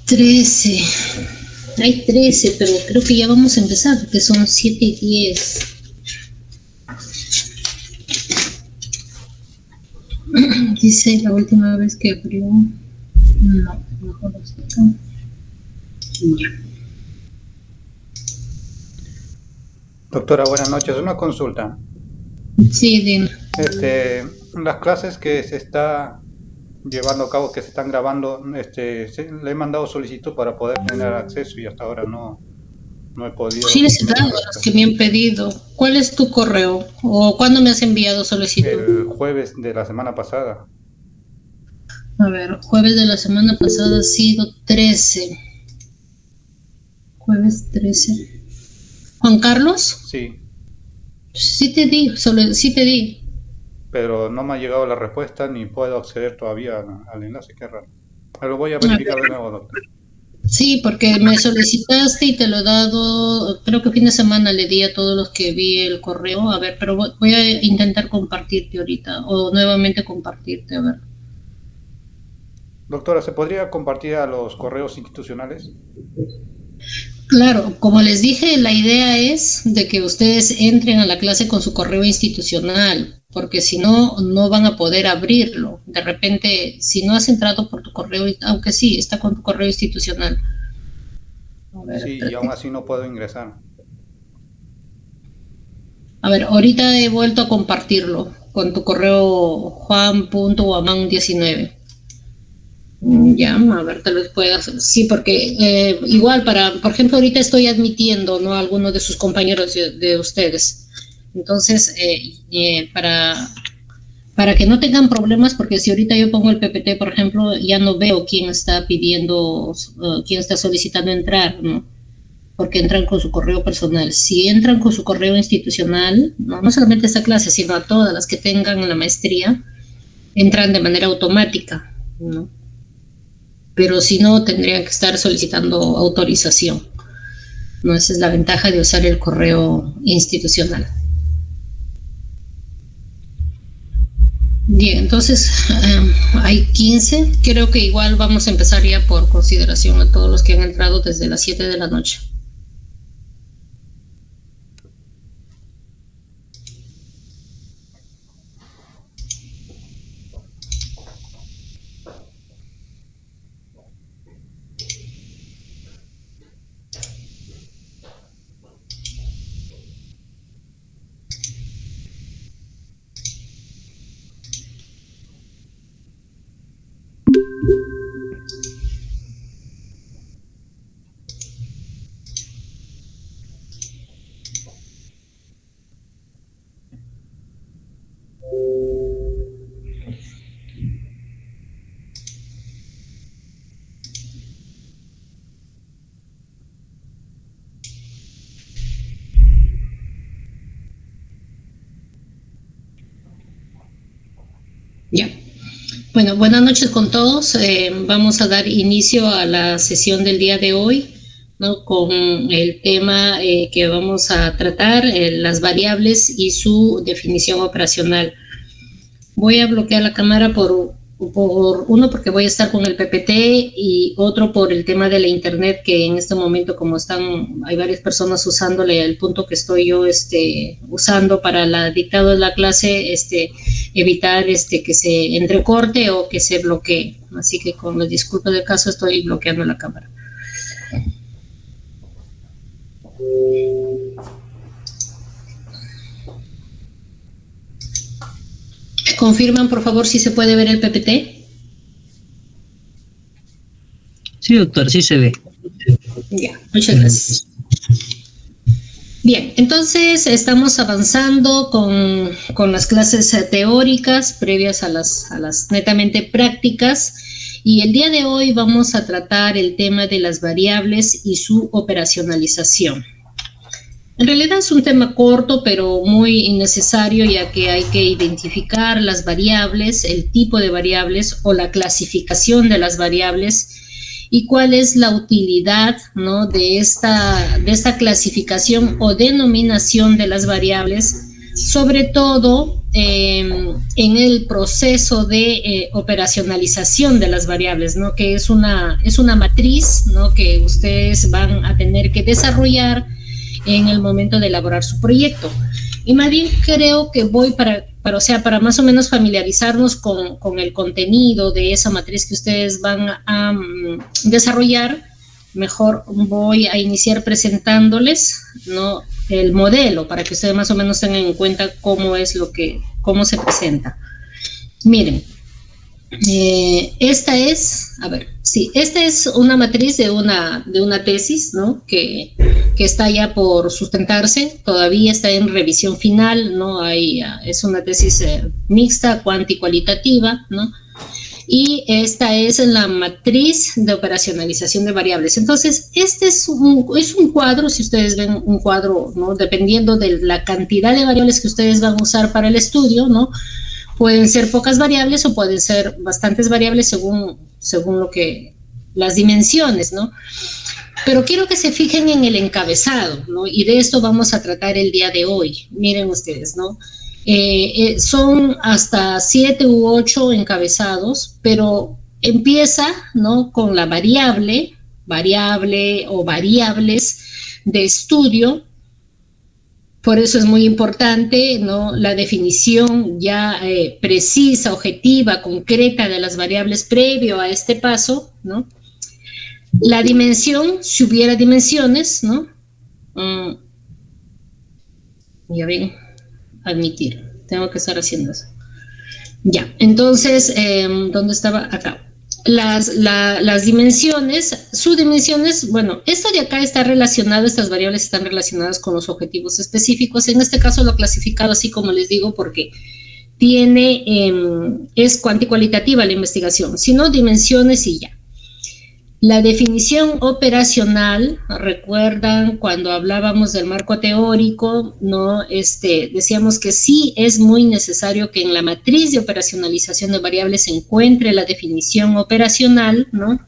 13. Hay 13, pero creo que ya vamos a empezar porque son 7:10. Dice la última vez que abrió. No, mejor hasta acá. Ya. Doctora, buenas noches. Una consulta. Sí, dime. Las clases que se está llevando a cabo, que se están grabando, le he mandado solicitud para poder tener acceso y hasta ahora no he podido. Sí, les he dado a los que me han pedido. ¿Cuál es tu correo? ¿O cuándo me has enviado solicitud? El jueves de la semana pasada. A ver, jueves de la semana pasada ha sido 13. Jueves 13. ¿Juan Carlos? Sí. Sí te di, sí te di. Pero no me ha llegado la respuesta ni puedo acceder todavía al enlace, qué raro. Pero voy a verificar de nuevo, doctor. Sí, porque me solicitaste y te lo he dado, creo que fin de semana le di a todos los que vi el correo. A ver, pero voy a intentar compartirte ahorita o nuevamente compartirte, a ver. Doctora, ¿se podría compartir a los correos institucionales? Claro, como les dije, la idea es de que ustedes entren a la clase con su correo institucional, porque si no, no van a poder abrirlo. De repente, si no has entrado por tu correo, aunque sí, está con tu correo institucional. A ver, sí, y aún así no puedo ingresar. A ver, ahorita he vuelto a compartirlo con tu correo juan.guaman19. Ya, a ver, tal vez puedas. Sí, porque igual por ejemplo, ahorita estoy admitiendo, ¿no?, a algunos de sus compañeros de ustedes. Entonces, para que no tengan problemas, porque si ahorita yo pongo el PPT, por ejemplo, ya no veo quién está pidiendo, quién está solicitando entrar, ¿no? Porque entran con su correo personal. Si entran con su correo institucional, no solamente a esta clase, sino a todas las que tengan la maestría, entran de manera automática, ¿no? Pero si no, tendrían que estar solicitando autorización, ¿no? Esa es la ventaja de usar el correo institucional. Bien, entonces hay 15. Creo que igual vamos a empezar ya por consideración a todos los que han entrado desde las 7 de la noche. Ya. Bueno, buenas noches con todos. Vamos a dar inicio a la sesión del día de hoy, ¿no?, con el tema que vamos a tratar, las variables y su definición operacional. Voy a bloquear la cámara por uno, porque voy a estar con el PPT, y otro por el tema de la internet, que en este momento, como hay varias personas usándole el punto que estoy yo usando para el dictado de la clase, evitar que se entrecorte o que se bloquee. Así que, con la disculpa del caso, estoy bloqueando la cámara. ¿Confirman, por favor, si se puede ver el PPT? Sí, doctor, sí se ve. Ya, muchas gracias. Bien, entonces estamos avanzando con las clases teóricas previas a las netamente prácticas, y el día de hoy vamos a tratar el tema de las variables y su operacionalización. En realidad es un tema corto, pero muy necesario, ya que hay que identificar las variables, el tipo de variables o la clasificación de las variables, y cuál es la utilidad, ¿no?, de esta clasificación o denominación de las variables, sobre todo en el proceso de operacionalización de las variables, ¿no?, que es una matriz, ¿no?, que ustedes van a tener que desarrollar en el momento de elaborar su proyecto. Y más bien creo que voy para más o menos familiarizarnos con el contenido de esa matriz que ustedes van a desarrollar. Mejor voy a iniciar presentándoles, ¿no?, el modelo para que ustedes más o menos tengan en cuenta cómo se presenta. Miren, esta es una matriz de una tesis, ¿no?, que está ya por sustentarse, todavía está en revisión final, ¿no? Es una tesis mixta, cuantitativa, ¿no? Y esta es la matriz de operacionalización de variables. Entonces, este es un cuadro, si ustedes ven un cuadro, ¿no?, dependiendo de la cantidad de variables que ustedes van a usar para el estudio, ¿no? Pueden ser pocas variables o pueden ser bastantes variables según las dimensiones, ¿no? Pero quiero que se fijen en el encabezado, ¿no? Y de esto vamos a tratar el día de hoy. Miren ustedes, ¿no? Son hasta 7 u 8 encabezados, pero empieza, ¿no?, con la variable o variables de estudio. Por eso es muy importante, ¿no?, la definición ya precisa, objetiva, concreta de las variables previo a este paso, ¿no? La dimensión, si hubiera dimensiones, ¿no? Ya ven, admitir. Tengo que estar haciendo eso. Ya, entonces, ¿dónde estaba? Acá. Las dimensiones, subdimensiones, bueno, esto de acá está relacionado, estas variables están relacionadas con los objetivos específicos. En este caso lo he clasificado así como les digo porque es cuantitativa la investigación, sino dimensiones y ya. La definición operacional, recuerdan cuando hablábamos del marco teórico, ¿no? Decíamos que sí es muy necesario que en la matriz de operacionalización de variables se encuentre la definición operacional, ¿no?,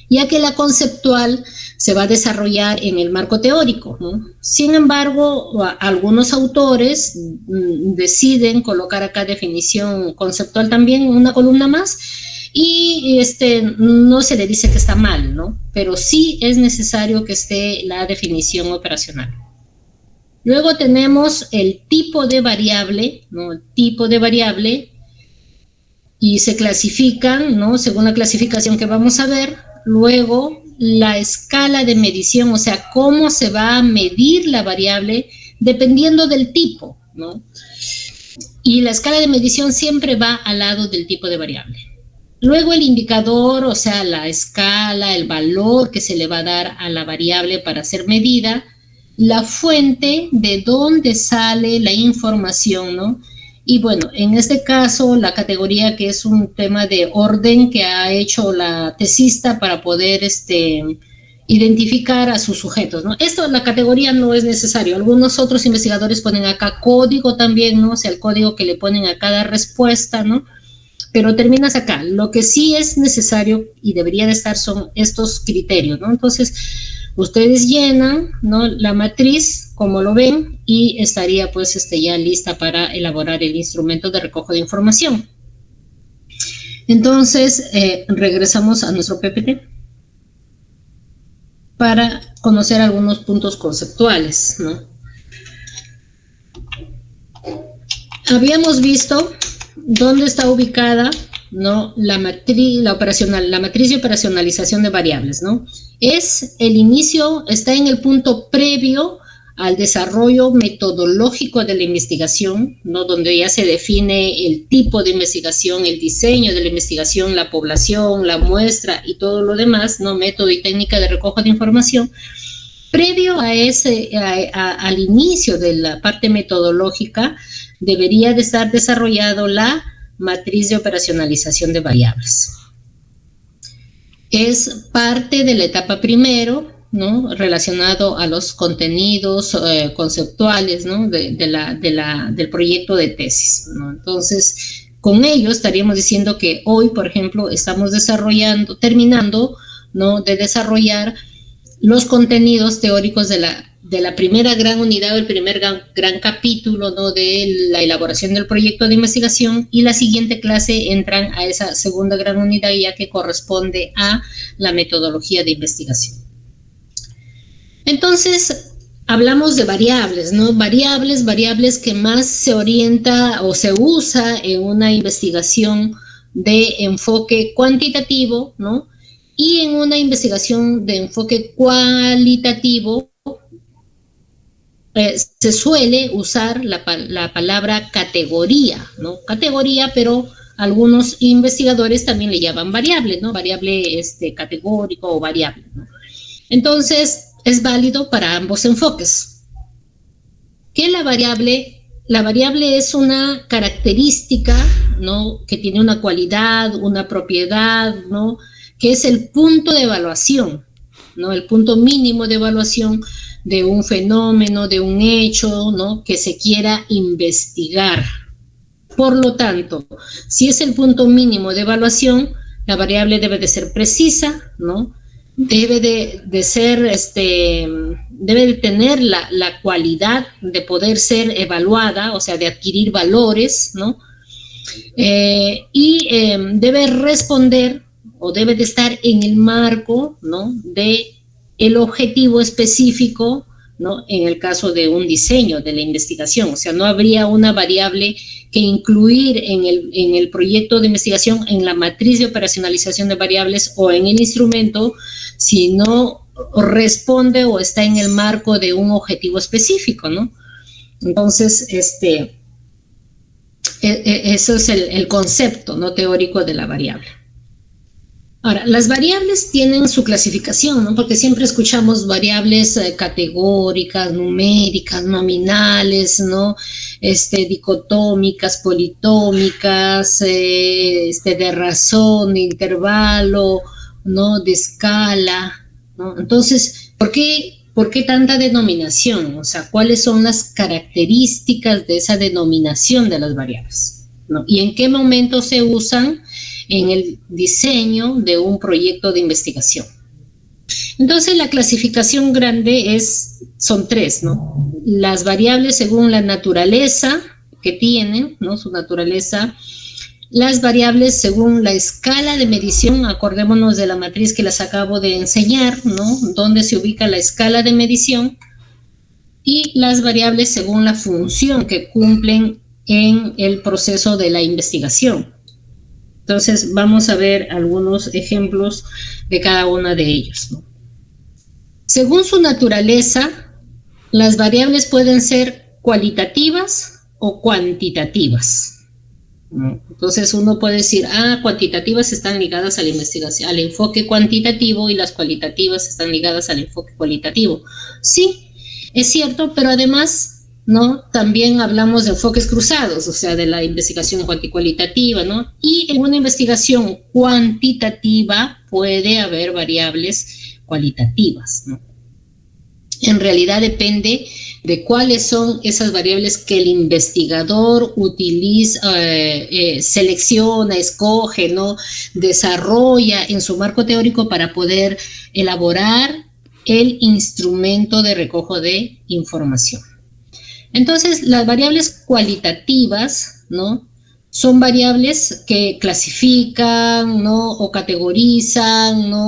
ya que la conceptual se va a desarrollar en el marco teórico, ¿no? Sin embargo, algunos autores deciden colocar acá definición conceptual también en una columna más, y no se le dice que está mal, ¿no? Pero sí es necesario que esté la definición operacional. Luego tenemos el tipo de variable, ¿no? El tipo de variable, y se clasifican, ¿no?, según la clasificación que vamos a ver. Luego, la escala de medición, o sea, cómo se va a medir la variable dependiendo del tipo, ¿no? Y la escala de medición siempre va al lado del tipo de variable. Luego el indicador, o sea, la escala, el valor que se le va a dar a la variable para ser medida, la fuente de dónde sale la información, ¿no? Y bueno, en este caso, la categoría, que es un tema de orden que ha hecho la tesista para poder identificar a sus sujetos, ¿no? La categoría no es necesario. Algunos otros investigadores ponen acá código también, ¿no? O sea, el código que le ponen a cada respuesta, ¿no? Pero terminas acá. Lo que sí es necesario y debería de estar son estos criterios, ¿no? Entonces, ustedes llenan, ¿no?, la matriz, como lo ven, y estaría pues ya lista para elaborar el instrumento de recojo de información. Entonces, regresamos a nuestro PPT para conocer algunos puntos conceptuales, ¿no? Habíamos visto dónde está ubicada, ¿no?, la matriz de operacionalización de variables, ¿no? Es el inicio, está en el punto previo al desarrollo metodológico de la investigación, ¿no?, donde ya se define el tipo de investigación, el diseño de la investigación, la población, la muestra y todo lo demás, ¿no?, método y técnica de recojo de información. Previo al inicio de la parte metodológica, debería de estar desarrollado la matriz de operacionalización de variables. Es parte de la etapa primero, ¿no?, relacionado a los contenidos conceptuales, ¿no?, del proyecto de tesis, ¿no? Entonces, con ello estaríamos diciendo que hoy, por ejemplo, estamos terminando ¿no?, de desarrollar los contenidos teóricos de la primera gran unidad o el primer gran capítulo, ¿no?, de la elaboración del proyecto de investigación, y la siguiente clase entran a esa segunda gran unidad ya que corresponde a la metodología de investigación. Entonces, hablamos de variables, ¿no? Variables que más se orienta o se usa en una investigación de enfoque cuantitativo, ¿no? Y en una investigación de enfoque cualitativo se suele usar la palabra categoría, ¿no? Categoría, pero algunos investigadores también le llaman variable, ¿no? Variable categórico o variable, ¿no? Entonces, es válido para ambos enfoques. ¿Qué es la variable? La variable es una característica, ¿no?, que tiene una cualidad, una propiedad, ¿no?, que es el punto de evaluación, ¿no?, el punto mínimo de evaluación de un fenómeno, de un hecho, ¿no?, que se quiera investigar. Por lo tanto, si es el punto mínimo de evaluación, la variable debe de ser precisa, ¿no?, debe de ser, debe de tener la cualidad de poder ser evaluada, o sea, de adquirir valores, ¿no? Y debe responder o debe de estar en el marco, ¿no?, de el objetivo específico, ¿no?, en el caso de un diseño de la investigación. O sea, no habría una variable que incluir en el proyecto de investigación, en la matriz de operacionalización de variables o en el instrumento, si no responde o está en el marco de un objetivo específico, ¿no? Entonces, eso es el concepto, ¿no?, teórico de la variable. Ahora, las variables tienen su clasificación, ¿no?, porque siempre escuchamos variables categóricas, numéricas, nominales, ¿no?, dicotómicas, politómicas, de razón, de intervalo, ¿no?, de escala, ¿no? Entonces, ¿por qué tanta denominación? O sea, ¿cuáles son las características de esa denominación de las variables, ¿no? ¿Y en qué momento se usan en el diseño de un proyecto de investigación? Entonces, la clasificación grande son tres, ¿no? Las variables según la naturaleza que tienen, ¿no?, su naturaleza. Las variables según la escala de medición, acordémonos de la matriz que las acabo de enseñar, ¿no?, donde se ubica la escala de medición. Y las variables según la función que cumplen en el proceso de la investigación. Entonces, vamos a ver algunos ejemplos de cada una de ellos, ¿no? Según su naturaleza, las variables pueden ser cualitativas o cuantitativas. Entonces uno puede decir, cuantitativas están ligadas a la investigación, al enfoque cuantitativo, y las cualitativas están ligadas al enfoque cualitativo. Sí, es cierto, pero además, ¿no?, también hablamos de enfoques cruzados, o sea, de la investigación cuantitativa, ¿no? Y en una investigación cuantitativa puede haber variables cualitativas, ¿no? En realidad depende de cuáles son esas variables que el investigador utiliza, selecciona, escoge, ¿no?, desarrolla en su marco teórico para poder elaborar el instrumento de recojo de información. Entonces, las variables cualitativas, ¿no?, son variables que clasifican, ¿no?, o categorizan, ¿no?,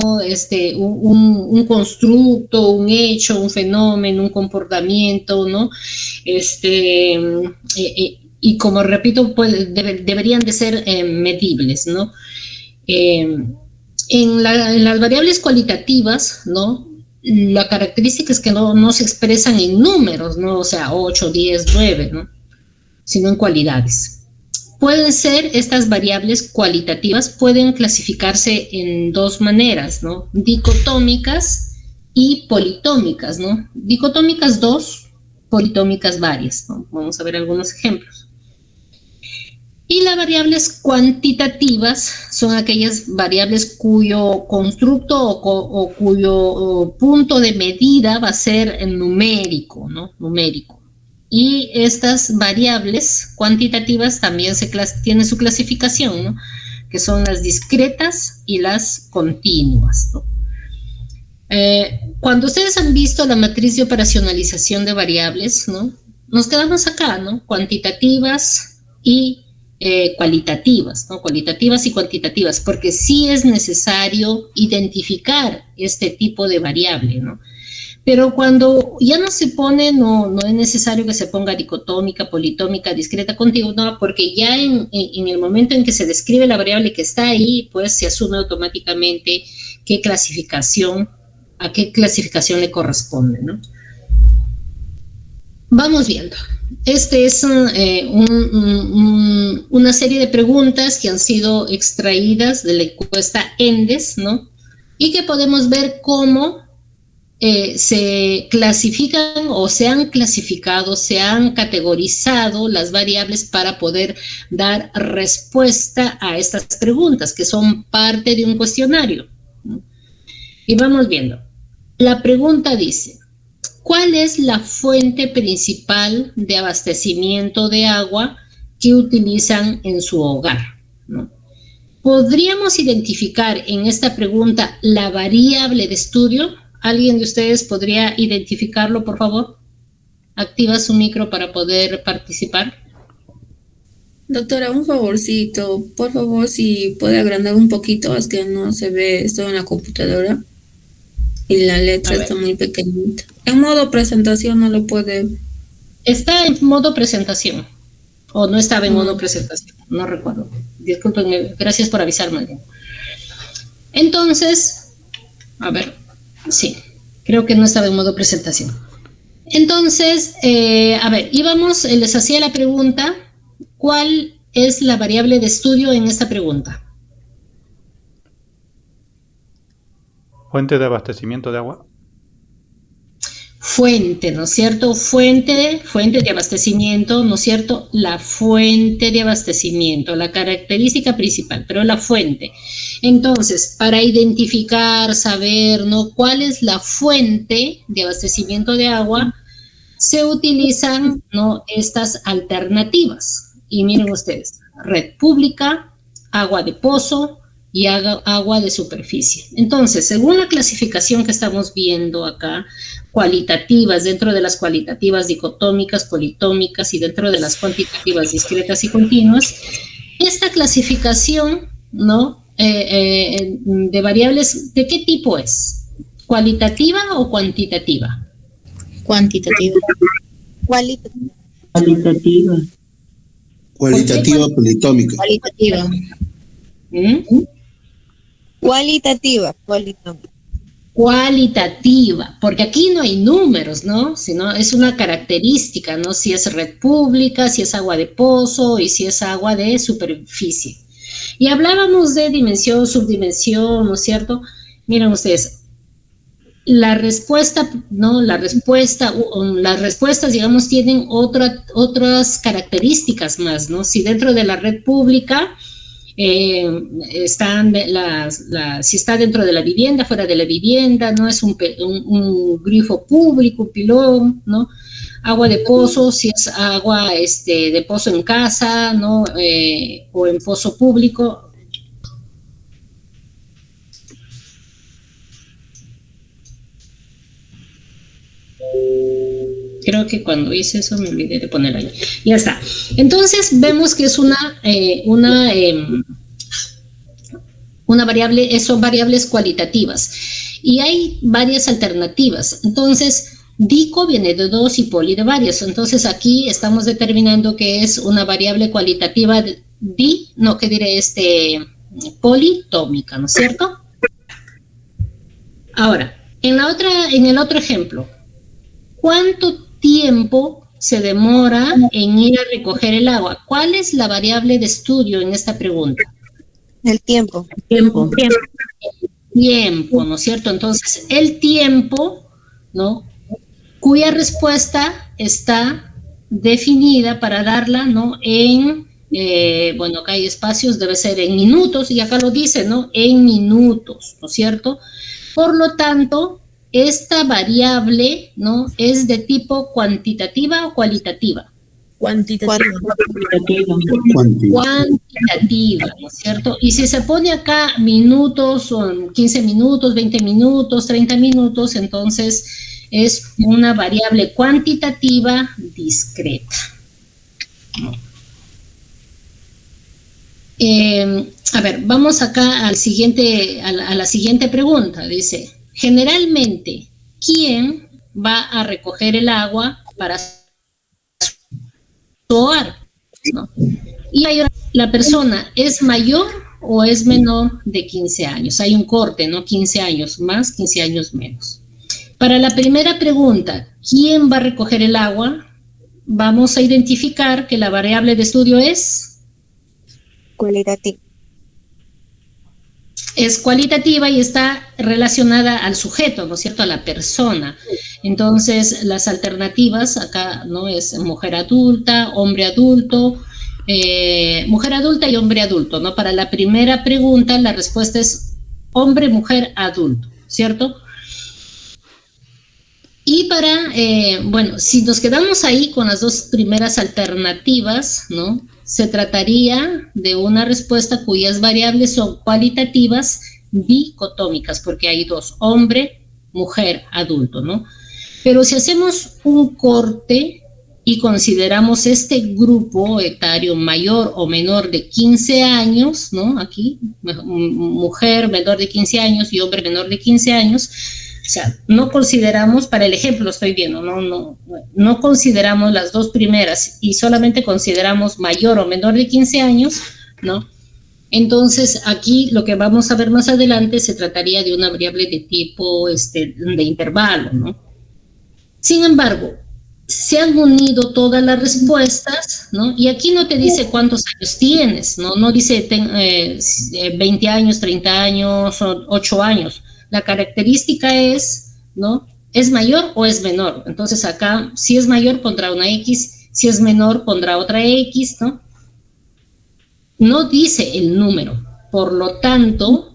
un constructo, un hecho, un fenómeno, un comportamiento, ¿no? Y como repito, pues, deberían de ser medibles, ¿no? En las variables cualitativas, ¿no?, la característica es que no se expresan en números, ¿no? O sea, 8, 10, 9, ¿no?, sino en cualidades. Pueden ser, estas variables cualitativas pueden clasificarse en dos maneras, ¿no?, dicotómicas y politómicas, ¿no? Dicotómicas 2, politómicas varias, ¿no? Vamos a ver algunos ejemplos. Y las variables cuantitativas son aquellas variables cuyo constructo o cuyo punto de medida va a ser numérico, ¿no? Numérico. Y estas variables cuantitativas también tienen su clasificación, ¿no?, que son las discretas y las continuas, ¿no? Cuando ustedes han visto la matriz de operacionalización de variables, ¿no? Nos quedamos acá, ¿no? Cuantitativas y cualitativas, ¿no? Cualitativas y cuantitativas, porque sí es necesario identificar este tipo de variable, ¿no? Pero cuando ya no se pone, no es necesario que se ponga dicotómica, politómica, discreta, continua, porque ya en el momento en que se describe la variable que está ahí, pues se asume automáticamente a qué clasificación le corresponde, ¿no? Vamos viendo. Este es una serie de preguntas que han sido extraídas de la encuesta ENDES, ¿no? Y que podemos ver cómo se clasifican o se han clasificado, se han categorizado las variables para poder dar respuesta a estas preguntas, que son parte de un cuestionario, ¿no? Y vamos viendo. La pregunta dice, ¿cuál es la fuente principal de abastecimiento de agua que utilizan en su hogar, ¿no? ¿Podríamos identificar en esta pregunta la variable de estudio? ¿Alguien de ustedes podría identificarlo, por favor? Activa su micro para poder participar. Doctora, un favorcito, por favor, si puede agrandar un poquito, es que no se ve esto en la computadora y la letra está muy pequeñita. En modo presentación no lo puede. Está en modo presentación, o no estaba en modo presentación, no recuerdo. Discúlpenme, gracias por avisarme. Entonces, a ver, sí, creo que no estaba en modo presentación. Entonces, a ver, les hacía la pregunta, ¿cuál es la variable de estudio en esta pregunta? Fuente de abastecimiento de agua. Fuente, ¿no es cierto? Fuente de abastecimiento, ¿no es cierto? La fuente de abastecimiento, la característica principal, pero la fuente. Entonces, para identificar, saber, ¿no?, cuál es la fuente de abastecimiento de agua, se utilizan, ¿no?, estas alternativas. Y miren ustedes, red pública, agua de pozo y agua de superficie. Entonces, según la clasificación que estamos viendo acá, cualitativas, dentro de las cualitativas dicotómicas, politómicas y dentro de las cuantitativas discretas y continuas, esta clasificación, ¿no?, de variables, ¿de qué tipo es? ¿Cualitativa o cuantitativa? Cuantitativa. Cualitativa. Cualitativa, politómica. Cualitativa. Cualitativa. Cualitativa, porque aquí no hay números, ¿no? Sino es una característica, ¿no? Si es red pública, si es agua de pozo y si es agua de superficie. Y hablábamos de dimensión, subdimensión, ¿no es cierto? Miren ustedes, la respuesta, ¿no? Las respuestas, digamos, tienen otras características más, ¿no? Si dentro de la red pública si está dentro de la vivienda, fuera de la vivienda, no es un grifo público, un pilón, ¿no? Agua de pozo, si es agua de pozo en casa, ¿no? O en pozo público. Creo que cuando hice eso me olvidé de poner ahí. Ya está. Entonces vemos que es una variable, son variables cualitativas. Y hay varias alternativas. Entonces, dico viene de dos y poli de varios. Entonces aquí estamos determinando que es una variable cualitativa politómica, ¿no es cierto? Ahora, en el otro ejemplo, ¿cuánto tiempo se demora en ir a recoger el agua? ¿Cuál es la variable de estudio en esta pregunta? El tiempo. Tiempo, ¿no es cierto? Entonces, el tiempo, ¿no?, cuya respuesta está definida para darla, ¿no?, bueno, acá hay espacios, debe ser en minutos, y acá lo dice, ¿no?, en minutos, ¿no es cierto? Por lo tanto, esta variable, ¿no?, es de tipo cuantitativa o cualitativa. Cuantitativa. Cuantitativa, ¿no es cierto? Y si se pone acá minutos, son 15 minutos, 20 minutos, 30 minutos, entonces es una variable cuantitativa discreta. A ver, vamos acá al siguiente, a la siguiente pregunta. Dice, generalmente, ¿quién va a recoger el agua para su hogar? ¿No? Y la persona es mayor o es menor de 15 años. Hay un corte, ¿no? 15 años más, 15 años menos. Para la primera pregunta, ¿quién va a recoger el agua? Vamos a identificar que la variable de estudio es Cualitativa. es cualitativa y está relacionada al sujeto, ¿no es cierto?, a la persona. Entonces, las alternativas acá, ¿no?, es mujer adulta, hombre adulto, mujer adulta y hombre adulto, ¿no? Para la primera pregunta, la respuesta es hombre, mujer, adulto, ¿cierto? Y para, bueno, si nos quedamos ahí con las dos primeras alternativas, ¿no?, se trataría de una respuesta cuyas variables son cualitativas dicotómicas, porque hay dos, hombre, mujer, adulto, ¿no? Pero si hacemos un corte y consideramos este grupo etario mayor o menor de 15 años, ¿no? Aquí, mujer menor de 15 años y hombre menor de 15 años, o sea, no consideramos, para el ejemplo estoy viendo, no consideramos las dos primeras y solamente consideramos mayor o menor de 15 años, ¿no? Entonces, aquí lo que vamos a ver más adelante se trataría de una variable de tipo de intervalo, ¿no? Sin embargo, se han unido todas las respuestas, ¿no? Y aquí no te dice cuántos años tienes, ¿no? No dice 20 años, 30 años, 8 años. La característica es, ¿no?, ¿es mayor o es menor? Entonces acá, si es mayor, pondrá una X, si es menor, pondrá otra X, ¿no? No dice el número. Por lo tanto,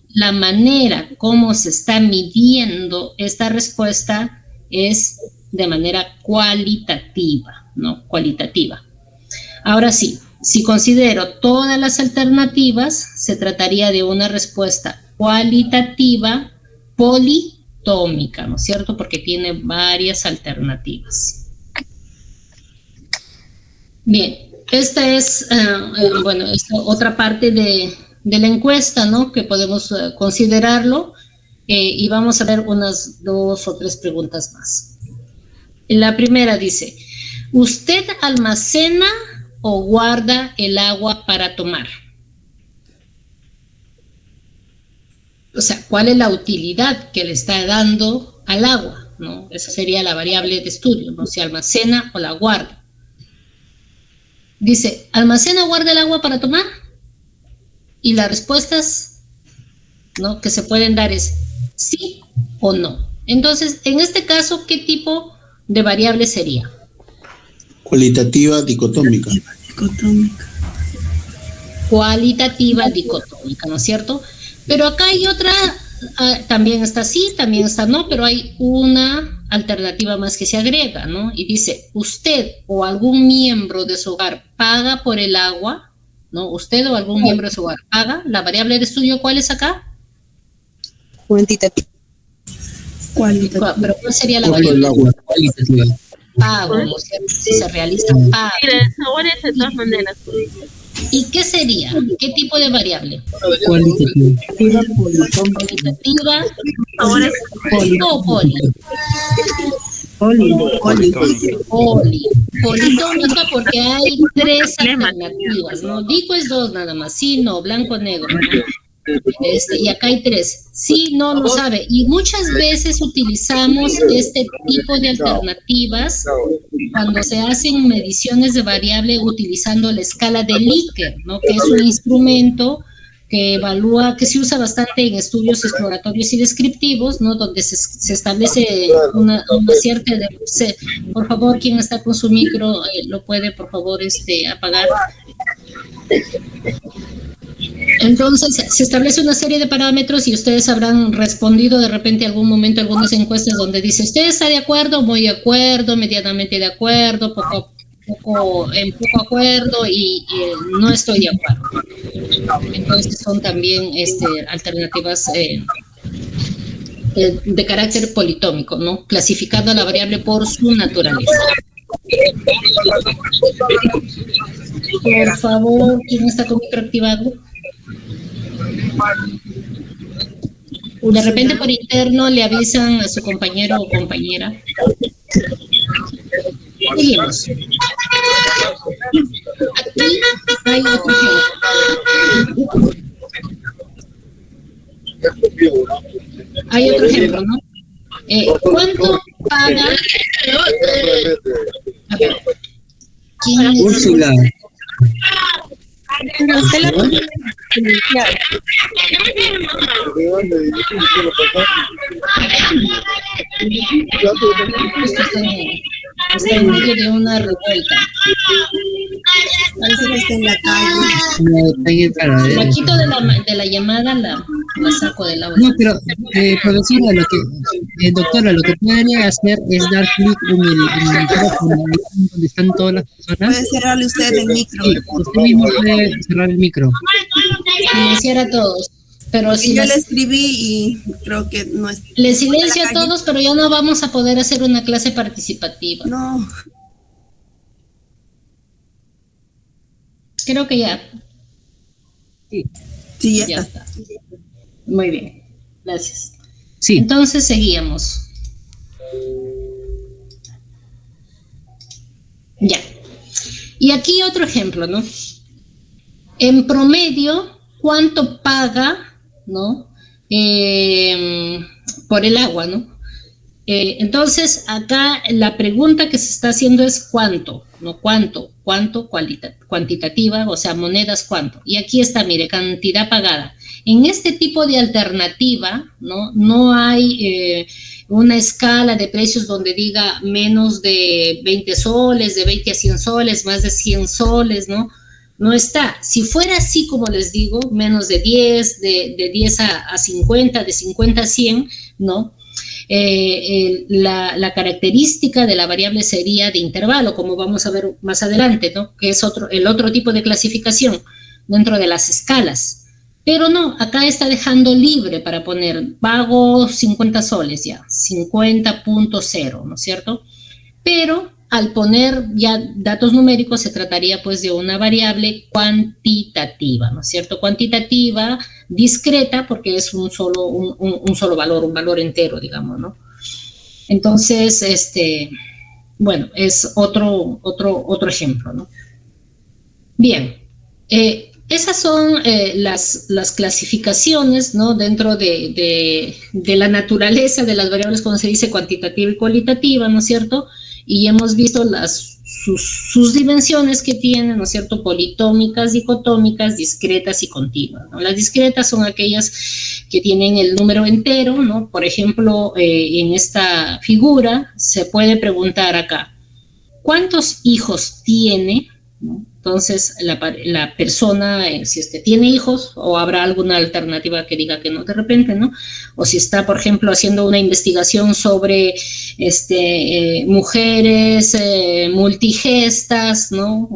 la manera como se está midiendo esta respuesta es de manera cualitativa, ¿no? Cualitativa. Ahora sí, si considero todas las alternativas, se trataría de una respuesta cualitativa politómica, ¿no es cierto? Porque tiene varias alternativas. Bien, esta es, bueno, esta otra parte de la encuesta, ¿no?, que podemos considerarlo, y vamos a ver unas 2 o 3 preguntas más. La primera dice, ¿usted almacena o guarda el agua para tomar? O sea, ¿cuál es la utilidad que le está dando al agua, ¿no? Esa sería la variable de estudio, ¿no? Si almacena o la guarda. Dice, ¿almacena o guarda el agua para tomar? Y las respuestas, ¿no?, que se pueden dar es sí o no. Entonces, en este caso, ¿qué tipo de variable sería? Cualitativa dicotómica. Cualitativa dicotómica, ¿no es cierto? Pero acá hay otra, también está sí, también está no, pero hay una alternativa más que se agrega, ¿no? Y dice, ¿usted o algún miembro de su hogar paga por el agua? ¿No? ¿Usted o algún miembro de su hogar paga? ¿La variable de estudio cuál es acá? Cuantitativa. ¿Pero cuál sería la variable? Cualitativa. Pago, ¿no es cierto? Si se realiza pago. De todas maneras. ¿Y qué sería? ¿Qué tipo de variable? Cualitativa. ¿Cualitativa o poli? Politómica porque hay 3 alternativas, ¿no? Dico es 2 nada más, sí, no, blanco, negro, ¿no? Y acá hay 3, sí, no, no sabe. Y muchas veces utilizamos este tipo de alternativas cuando se hacen mediciones de variable utilizando la escala de Likert, ¿no?, que es un instrumento que evalúa, que se usa bastante en estudios exploratorios y descriptivos, ¿no?, donde se establece una cierta... Por favor, quien está con su micro, lo puede, por favor, apagar. Entonces, se establece una serie de parámetros y ustedes habrán respondido de repente en algún momento algunas encuestas donde dice, ¿usted está de acuerdo, muy de acuerdo, medianamente de acuerdo, en poco acuerdo y no estoy de acuerdo? Entonces son también alternativas de carácter politómico, ¿no? Clasificando a la variable por su naturaleza. Por favor, ¿quién está con micro activado? De repente por interno le avisan a su compañero o compañera. Seguimos. Aquí hay otro ejemplo. Hay otro ejemplo, ¿no? ¿Cuánto paga? A ver. ¿Quién es? Úrsula. Pero usted la puede iniciar. Está en medio de una revuelta. Parece que está en la calle. No, está bien para ver. La quito de la llamada, la saco del aula. No, pero profesora, doctora, lo que podría hacer es dar clic en el micrófono donde están todas las personas. Puede cerrarle usted el micro. Sí, usted mismo puede cerrar el micro. Silenciar a todos. Pero si yo le escribí y creo que no es. Le silencio a todos, pero ya no vamos a poder hacer una clase participativa. No. Creo que ya. Sí, ya está. Muy bien, gracias. Sí. Entonces seguíamos. Ya. Y aquí otro ejemplo, ¿no? En promedio, ¿cuánto paga, ¿no? Por el agua, ¿no? Entonces, acá la pregunta que se está haciendo es ¿cuánto? ¿No? ¿Cuánto? Cuantitativa, o sea, monedas, ¿cuánto? Y aquí está, mire, cantidad pagada. En este tipo de alternativa, ¿no? No hay una escala de precios donde diga menos de 20 soles, de 20 a 100 soles, más de 100 soles, ¿no? No está. Si fuera así, como les digo, menos de 10, de 10 a 50, de 50 a 100, ¿no? La característica de la variable sería de intervalo, como vamos a ver más adelante, ¿no? Que es el otro tipo de clasificación dentro de las escalas. Pero no, acá está dejando libre para poner, pago 50 soles ya, 50.0, ¿no es cierto? Pero al poner ya datos numéricos se trataría pues de una variable cuantitativa, ¿no es cierto? Cuantitativa, discreta, porque es un solo valor, un valor entero, digamos, ¿no? Entonces, bueno, es otro ejemplo, ¿no? Bien, esas son las clasificaciones, ¿no? Dentro de la naturaleza de las variables, como se dice, cuantitativa y cualitativa, ¿no es cierto? Y hemos visto sus dimensiones que tienen, ¿no es cierto? Politómicas, dicotómicas, discretas y continuas, ¿no? Las discretas son aquellas que tienen el número entero, ¿no? Por ejemplo, en esta figura se puede preguntar acá, ¿cuántos hijos tiene? ¿No? Entonces, la persona, si tiene hijos, o habrá alguna alternativa que diga que no de repente, ¿no? O si está, por ejemplo, haciendo una investigación sobre mujeres multigestas, ¿no?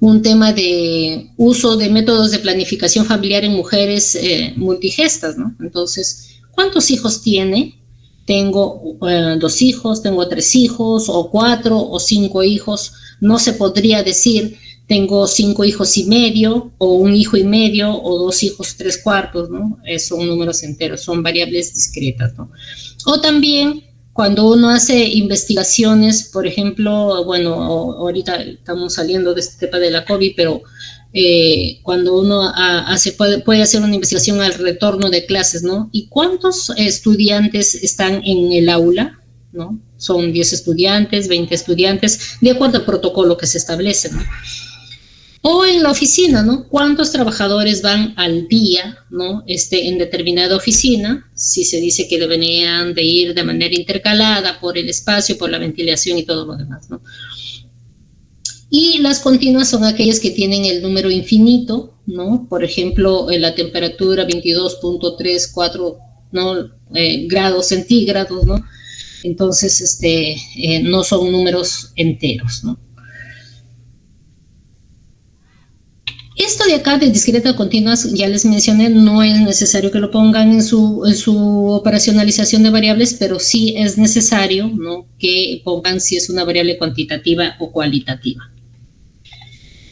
Un tema de uso de métodos de planificación familiar en mujeres multigestas, ¿no? Entonces, ¿cuántos hijos tiene? Tengo 2 hijos, tengo 3 hijos, o 4 o 5 hijos. No se podría decir tengo 5 hijos y medio, o 1 hijo y medio, o 2 hijos 3/4, ¿no? Son números enteros, son variables discretas, ¿no? O también cuando uno hace investigaciones, por ejemplo, bueno, ahorita estamos saliendo de este tema de la COVID, pero cuando uno puede hacer una investigación al retorno de clases, ¿no? ¿Y cuántos estudiantes están en el aula? ¿No? Son 10 estudiantes, 20 estudiantes, de acuerdo al protocolo que se establece, ¿no? O en la oficina, ¿no? ¿Cuántos trabajadores van al día, ¿no? En determinada oficina? Si se dice que deberían de ir de manera intercalada por el espacio, por la ventilación y todo lo demás, ¿no? Y las continuas son aquellas que tienen el número infinito, ¿no? Por ejemplo, la temperatura 22.34, ¿no? Grados centígrados, ¿no? Entonces, no son números enteros, ¿no? Esto de acá de discreta continuas, ya les mencioné, no es necesario que lo pongan en su operacionalización de variables, pero sí es necesario, ¿no?, que pongan si es una variable cuantitativa o cualitativa.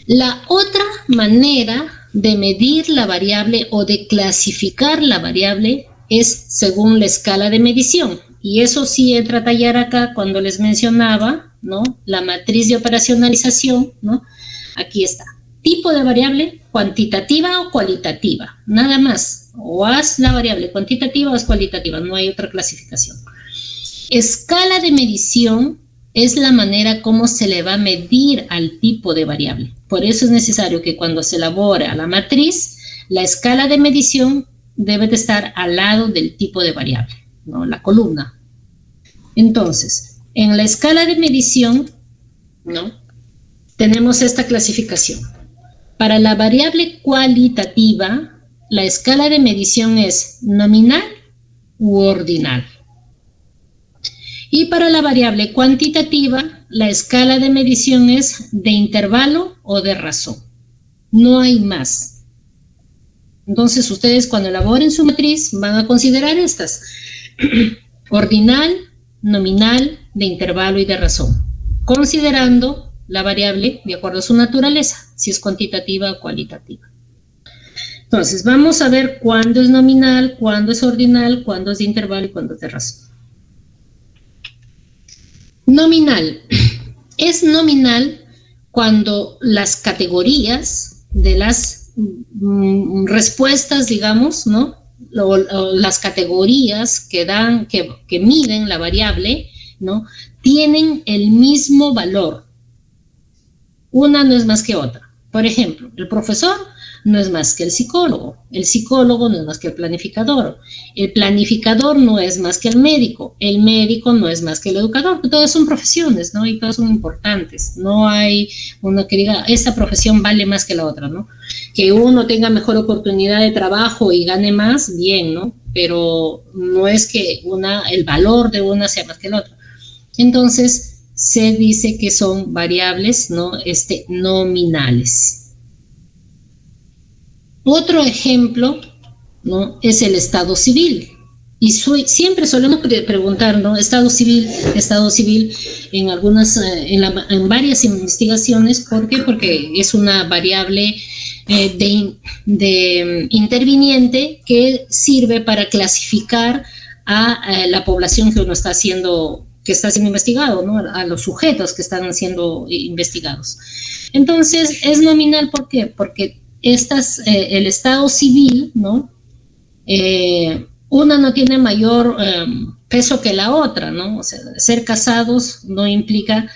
La otra manera de medir la variable o de clasificar la variable es según la escala de medición. Y eso sí entra a tallar acá cuando les mencionaba, ¿no?, la matriz de operacionalización, ¿no? Aquí está. Tipo de variable cuantitativa o cualitativa, nada más. O haz la variable cuantitativa o es cualitativa, no hay otra clasificación. Escala de medición es la manera como se le va a medir al tipo de variable. Por eso es necesario que cuando se elabora la matriz, la escala de medición debe de estar al lado del tipo de variable, ¿no?, la columna. Entonces, en la escala de medición, ¿no?, tenemos esta clasificación. Para la variable cualitativa, la escala de medición es nominal u ordinal. Y para la variable cuantitativa, la escala de medición es de intervalo o de razón. No hay más. Entonces, ustedes cuando elaboren su matriz van a considerar estas. Ordinal, nominal, de intervalo y de razón. Considerando la variable de acuerdo a su naturaleza, si es cuantitativa o cualitativa. Entonces, vamos a ver cuándo es nominal, cuándo es ordinal, cuándo es de intervalo y cuándo es de razón. Nominal. Es nominal cuando las categorías de las respuestas, digamos, ¿no?, o las categorías que miden la variable, ¿no?, tienen el mismo valor. Una no es más que otra. Por ejemplo, el profesor no es más que el psicólogo no es más que el planificador no es más que el médico no es más que el educador. Todas son profesiones, ¿no?, y todas son importantes. No hay uno que diga, esta profesión vale más que la otra, ¿no? Que uno tenga mejor oportunidad de trabajo y gane más, bien, ¿no? Pero no es que el valor de una sea más que el otro. Entonces, se dice que son variables, ¿no?, nominales. Otro ejemplo, ¿no?, es el estado civil. Y siempre solemos preguntar, ¿no?, estado civil en varias investigaciones. ¿Por qué? Porque es una variable de interviniente que sirve para clasificar a la población que uno está siendo investigado, ¿no?, a los sujetos que están siendo investigados. Entonces, es nominal, ¿por qué? Porque el estado civil, ¿no?, una no tiene mayor peso que la otra, ¿no? O sea, ser casados no implica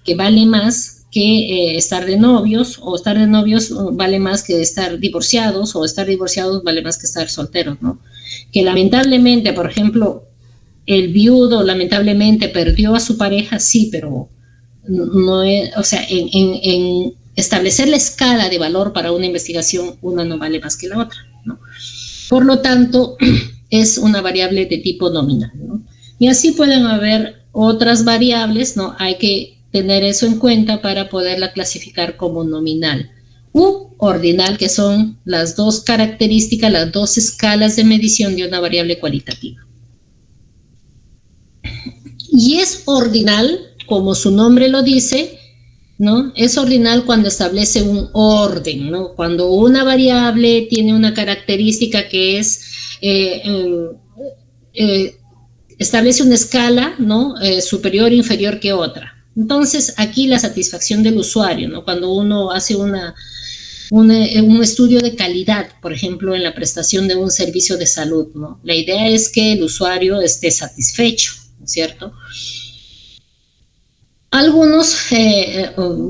que vale más que estar de novios, o estar de novios vale más que estar divorciados, o estar divorciados vale más que estar solteros, ¿no? Que lamentablemente, por ejemplo, el viudo lamentablemente perdió a su pareja, sí, pero no es, o sea, en establecer la escala de valor para una investigación, una no vale más que la otra, ¿no? Por lo tanto, es una variable de tipo nominal, ¿no? Y así pueden haber otras variables, ¿no? Hay que tener eso en cuenta para poderla clasificar como nominal u ordinal, que son las dos características, las dos escalas de medición de una variable cualitativa. Y es ordinal, como su nombre lo dice, ¿no? Es ordinal cuando establece un orden, ¿no? Cuando una variable tiene una característica que es, establece una escala, ¿no?, superior o inferior que otra. Entonces, aquí la satisfacción del usuario, ¿no?, cuando uno hace un estudio de calidad, por ejemplo, en la prestación de un servicio de salud, ¿no? La idea es que el usuario esté satisfecho, ¿no es cierto? Algunos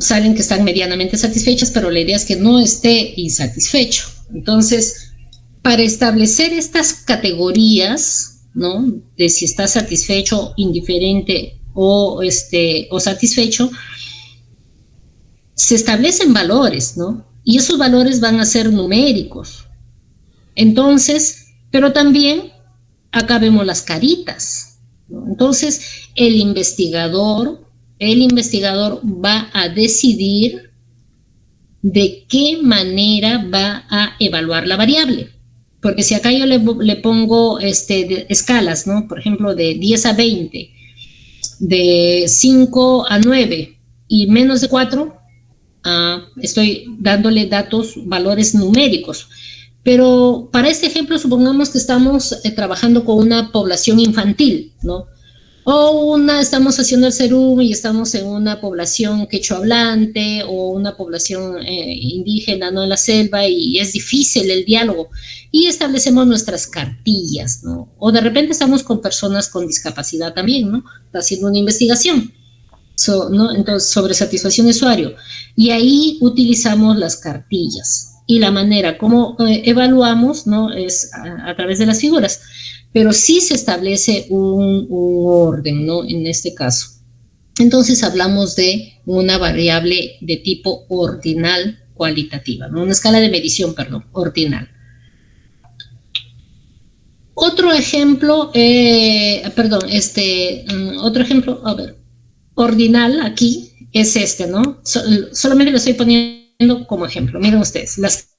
salen que están medianamente satisfechos, pero la idea es que no esté insatisfecho. Entonces, para establecer estas categorías, ¿no?, de si está satisfecho, indiferente o satisfecho, se establecen valores, ¿no? Y esos valores van a ser numéricos. Entonces, pero también acá vemos las caritas, ¿no? Entonces, el investigador va a decidir de qué manera va a evaluar la variable. Porque si acá yo le pongo escalas, ¿no? Por ejemplo, de 10 a 20, de 5 a 9 y menos de 4, estoy dándole valores numéricos. Pero para este ejemplo, supongamos que estamos trabajando con una población infantil, ¿no? O estamos haciendo el serum y estamos en una población quechua hablante o una población indígena, ¿no? En la selva, y es difícil el diálogo. Y establecemos nuestras cartillas, ¿no? O de repente estamos con personas con discapacidad también, ¿no? Haciendo una investigación, ¿no? Entonces, sobre satisfacción de usuario. Y ahí utilizamos las cartillas. Y la manera como evaluamos, ¿no? Es a través de las figuras. Pero sí se establece un orden, ¿no? En este caso. Entonces hablamos de una variable de tipo ordinal cualitativa, ¿no? Una escala de medición, ordinal. Otro ejemplo, otro ejemplo, a ver, ordinal aquí es ¿no? Solamente lo estoy poniendo como ejemplo. Miren ustedes, las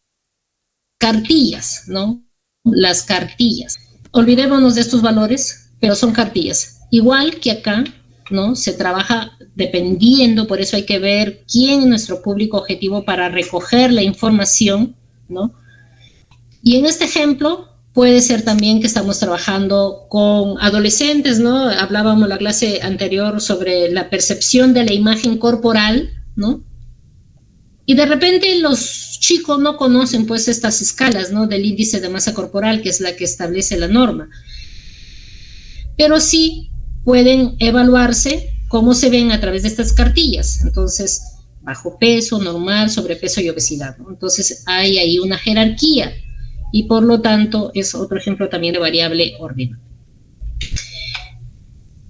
cartillas, ¿no? Las cartillas. Olvidémonos de estos valores, pero son cartillas. Igual que acá, ¿no? Se trabaja dependiendo, por eso hay que ver quién es nuestro público objetivo para recoger la información, ¿no? Y en este ejemplo puede ser también que estamos trabajando con adolescentes, ¿no? Hablábamos en la clase anterior sobre la percepción de la imagen corporal, ¿no? Y de repente los chicos no conocen pues estas escalas, ¿no? Del índice de masa corporal, que es la que establece la norma. Pero sí pueden evaluarse cómo se ven a través de estas cartillas. Entonces, bajo peso, normal, sobrepeso y obesidad, ¿no? Entonces hay ahí una jerarquía y por lo tanto es otro ejemplo también de variable ordinal.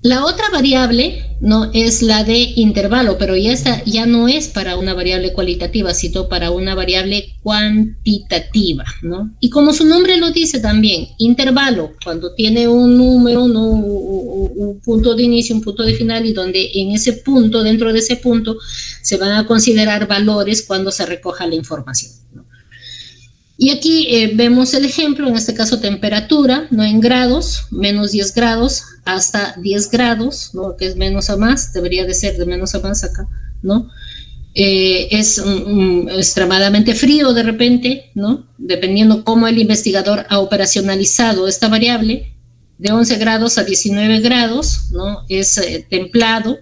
La otra variable, ¿no? Es la de intervalo, pero ya no es para una variable cualitativa, sino para una variable cuantitativa, ¿no? Y como su nombre lo dice también, intervalo, cuando tiene un número, ¿no? Un punto de inicio, un punto de final, y donde en ese punto, dentro de ese punto, se van a considerar valores cuando se recoja la información, ¿no? Y aquí vemos el ejemplo, en este caso temperatura, no en grados, menos 10 grados hasta 10 grados, ¿no? Que es menos a más, debería de ser de menos a más acá, ¿no? Es extremadamente frío de repente, ¿no? Dependiendo cómo el investigador ha operacionalizado esta variable, de 11 grados a 19 grados, ¿no? Es templado,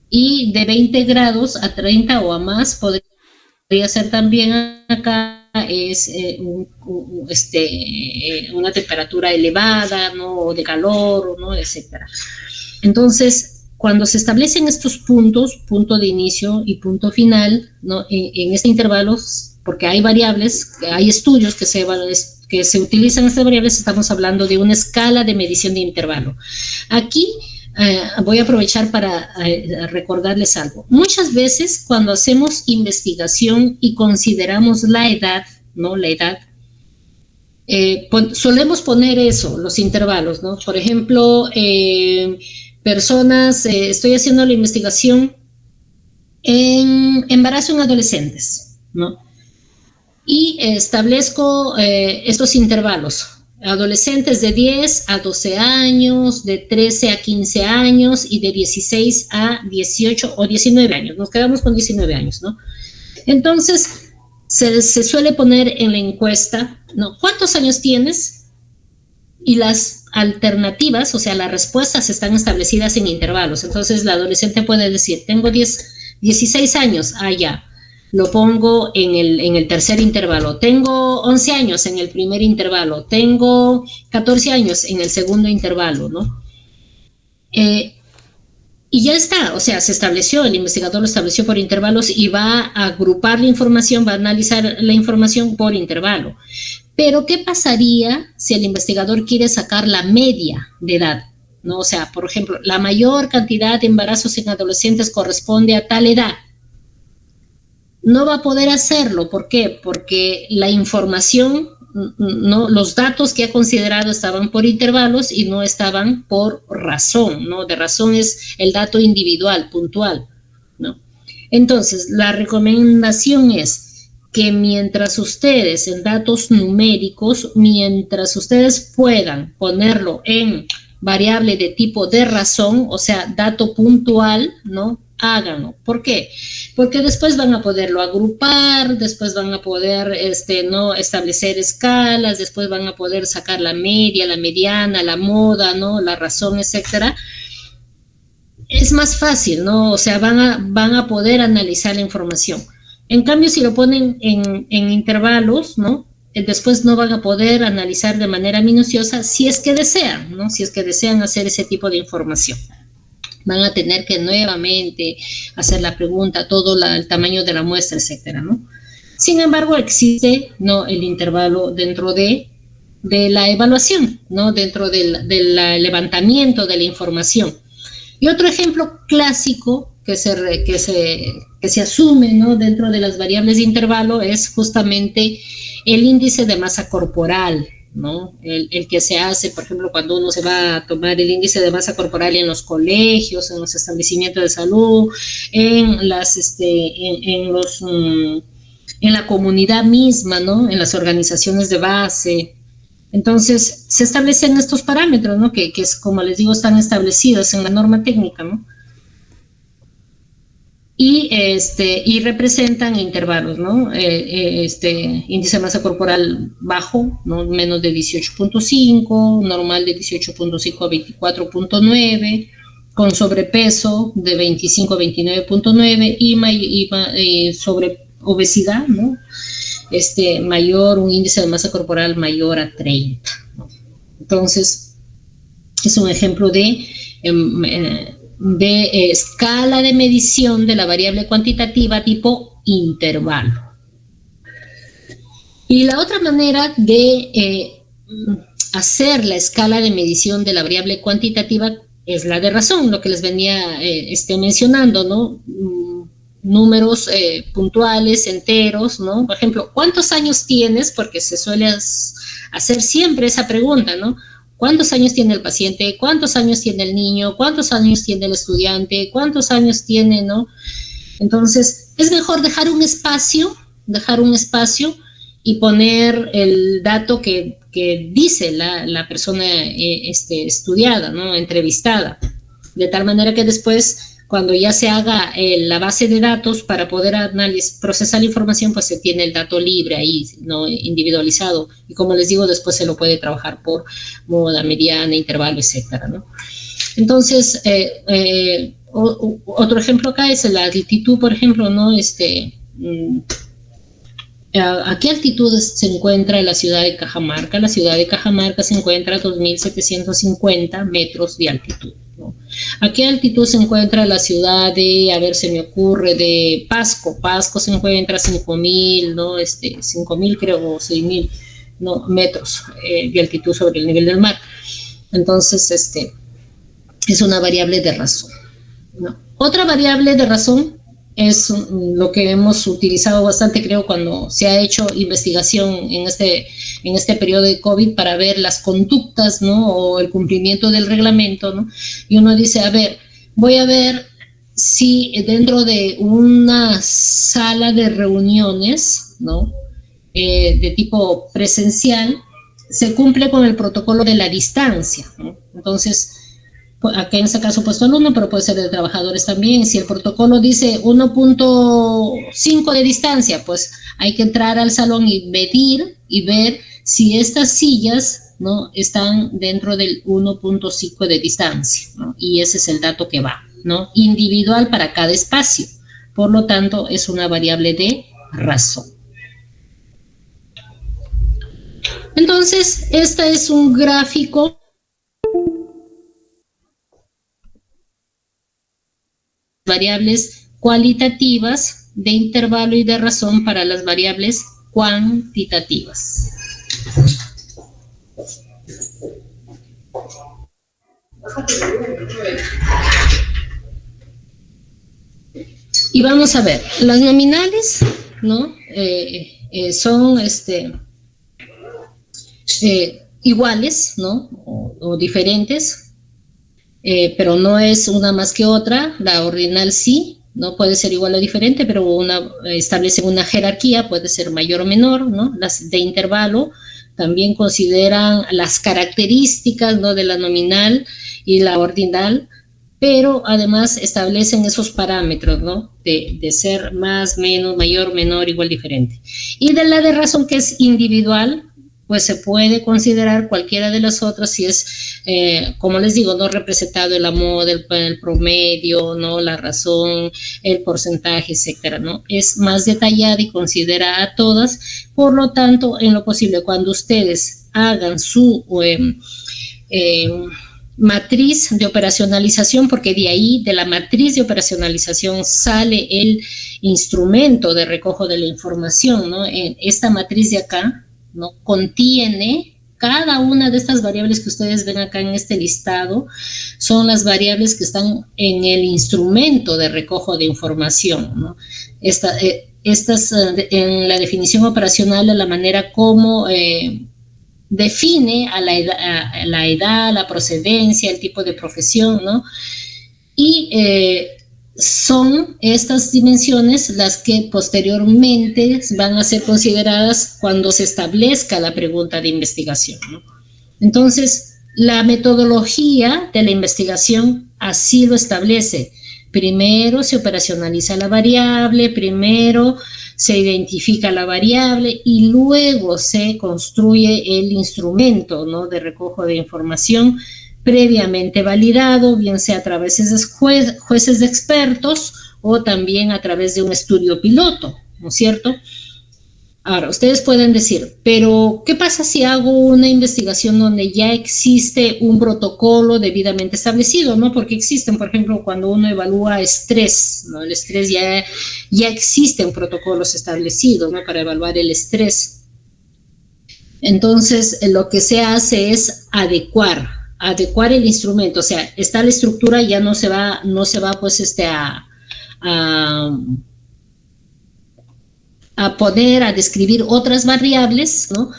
y de 20 grados a 30 o a más podría ser también acá, es una temperatura elevada, ¿no? O de calor, ¿no? Etcétera. Entonces, cuando se establecen estos puntos, punto de inicio y punto final, ¿no? En este intervalo, porque hay variables, hay estudios que se utilizan estas variables, estamos hablando de una escala de medición de intervalo. Aquí voy a aprovechar para recordarles algo. Muchas veces cuando hacemos investigación y consideramos la edad, ¿no? La edad, solemos poner eso, los intervalos, ¿no? Por ejemplo, personas, estoy haciendo la investigación en embarazo en adolescentes, ¿no? Y establezco estos intervalos. Adolescentes de 10 a 12 años, de 13 a 15 años y de 16 a 18 o 19 años. Nos quedamos con 19 años, ¿no? Entonces, se suele poner en la encuesta, ¿no? ¿Cuántos años tienes? Y las alternativas, o sea, las respuestas están establecidas en intervalos. Entonces, la adolescente puede decir, tengo 16 años, ya. Lo pongo en el tercer intervalo. Tengo 11 años en el primer intervalo. Tengo 14 años en el segundo intervalo, ¿no? Y ya está, o sea, se estableció, el investigador lo estableció por intervalos y va a agrupar la información, va a analizar la información por intervalo. Pero, ¿qué pasaría si el investigador quiere sacar la media de edad, ¿no? O sea, por ejemplo, la mayor cantidad de embarazos en adolescentes corresponde a tal edad. no va a poder hacerlo. ¿Por qué? Porque la información, no, los datos que ha considerado estaban por intervalos y no estaban por razón, ¿no? De razón es el dato individual, puntual, ¿no? Entonces, la recomendación es que mientras ustedes, en datos numéricos, mientras ustedes puedan ponerlo en variable de tipo de razón, o sea, dato puntual, ¿no? Háganlo. ¿Por qué? Porque después van a poderlo agrupar, después van a poder no establecer escalas, después van a poder sacar la media, la mediana, la moda, ¿no? La razón, etcétera. Es más fácil, ¿no? O sea, van a poder analizar la información. En cambio, si lo ponen en intervalos, ¿no? Después no van a poder analizar de manera minuciosa si es que desean, ¿no? Si es que desean hacer ese tipo de información. Van a tener que nuevamente hacer la pregunta, todo el tamaño de la muestra, etcétera, ¿no? Sin embargo, existe, ¿no? El intervalo dentro de la evaluación, ¿no? Dentro del levantamiento de la información. Y otro ejemplo clásico que se asume, ¿no? Dentro de las variables de intervalo es justamente el índice de masa corporal, ¿no? El que se hace, por ejemplo, cuando uno se va a tomar el índice de masa corporal en los colegios, en los establecimientos de salud, en la comunidad misma, ¿no? En las organizaciones de base. Entonces, se establecen estos parámetros, ¿no? Que es, como les digo, están establecidos en la norma técnica, ¿no? Y representan intervalos, ¿no? Índice de masa corporal bajo, ¿no? Menos de 18.5, normal de 18.5 a 24.9, con sobrepeso de 25 a 29.9 y sobre obesidad, ¿no? Mayor, un índice de masa corporal mayor a 30, ¿no? Entonces, es un ejemplo de escala de medición de la variable cuantitativa tipo intervalo. Y la otra manera de hacer la escala de medición de la variable cuantitativa es la de razón, lo que les venía mencionando, ¿no? Números puntuales, enteros, ¿no? Por ejemplo, ¿cuántos años tienes? Porque se suele hacer siempre esa pregunta, ¿no? ¿Cuántos años tiene el paciente? ¿Cuántos años tiene el niño? ¿Cuántos años tiene el estudiante? ¿Cuántos años tiene, no? Entonces, es mejor dejar un espacio y poner el dato que dice la persona estudiada, ¿no? Entrevistada. De tal manera que después, cuando ya se haga la base de datos para poder procesar la información, pues se tiene el dato libre ahí, ¿no? Individualizado. Y como les digo, después se lo puede trabajar por moda, mediana, intervalo, etcétera, ¿no? Entonces, otro ejemplo acá es la altitud, por ejemplo, ¿no? ¿A qué altitud se encuentra la ciudad de Cajamarca? La ciudad de Cajamarca se encuentra a 2.750 metros de altitud, ¿no? ¿A qué altitud se encuentra la ciudad de, a ver, se me ocurre, de Pasco? Pasco se encuentra a 5.000, ¿no? 5.000 creo, o 6.000, ¿no? Metros de altitud sobre el nivel del mar. Entonces, es una variable de razón, ¿no? Otra variable de razón es lo que hemos utilizado bastante, creo, cuando se ha hecho investigación en este periodo de COVID para ver las conductas, ¿no? O el cumplimiento del reglamento, ¿no? Y uno dice, a ver, voy a ver si dentro de una sala de reuniones, ¿no? De tipo presencial, se cumple con el protocolo de la distancia, ¿no? Entonces, acá en este caso puesto alumno, pero puede ser de trabajadores también. Si el protocolo dice 1.5 de distancia, pues hay que entrar al salón y medir y ver si estas sillas, ¿no? Están dentro del 1.5 de distancia, ¿no? Y ese es el dato que va, ¿no? Individual para cada espacio. Por lo tanto, es una variable de razón. Entonces, este es un gráfico variables cualitativas de intervalo y de razón para las variables cuantitativas. Y vamos a ver, las nominales, ¿no? Son iguales, ¿no? O diferentes, pero no es una más que otra. La ordinal sí, ¿no? Puede ser igual o diferente, pero establece una jerarquía, puede ser mayor o menor, ¿no? Las de intervalo también consideran las características, ¿no? De la nominal y la ordinal, pero además establecen esos parámetros, ¿no? De ser más, menos, mayor, menor, igual, diferente. Y de la de razón, que es individual, pues se puede considerar cualquiera de las otras si es, como les digo, no representado el moda, el promedio, ¿no? La razón, el porcentaje, etcétera, ¿no? Es más detallada y considera a todas. Por lo tanto, en lo posible, cuando ustedes hagan su matriz de operacionalización, porque de ahí, de la matriz de operacionalización, sale el instrumento de recojo de la información, ¿no? Esta matriz de acá, ¿no? Contiene cada una de estas variables que ustedes ven acá en este listado, son las variables que están en el instrumento de recojo de información, ¿no? Estas en la definición operacional, de la manera como define a la edad, la procedencia, el tipo de profesión, ¿no? Y son estas dimensiones las que posteriormente van a ser consideradas cuando se establezca la pregunta de investigación, ¿no? Entonces, la metodología de la investigación así lo establece. Primero se operacionaliza la variable, primero se identifica la variable y luego se construye el instrumento, ¿no? De recojo de información previamente validado, bien sea a través de jueces de expertos o también a través de un estudio piloto, ¿no es cierto? Ahora, ustedes pueden decir, pero ¿qué pasa si hago una investigación donde ya existe un protocolo debidamente establecido, ¿no? Porque existen, por ejemplo, cuando uno evalúa estrés, ¿no? El estrés ya existen protocolos establecidos, ¿no? Para evaluar el estrés. Entonces, lo que se hace es adecuar el instrumento, o sea, está la estructura, ya no se va pues a poner, a describir otras variables, ¿no?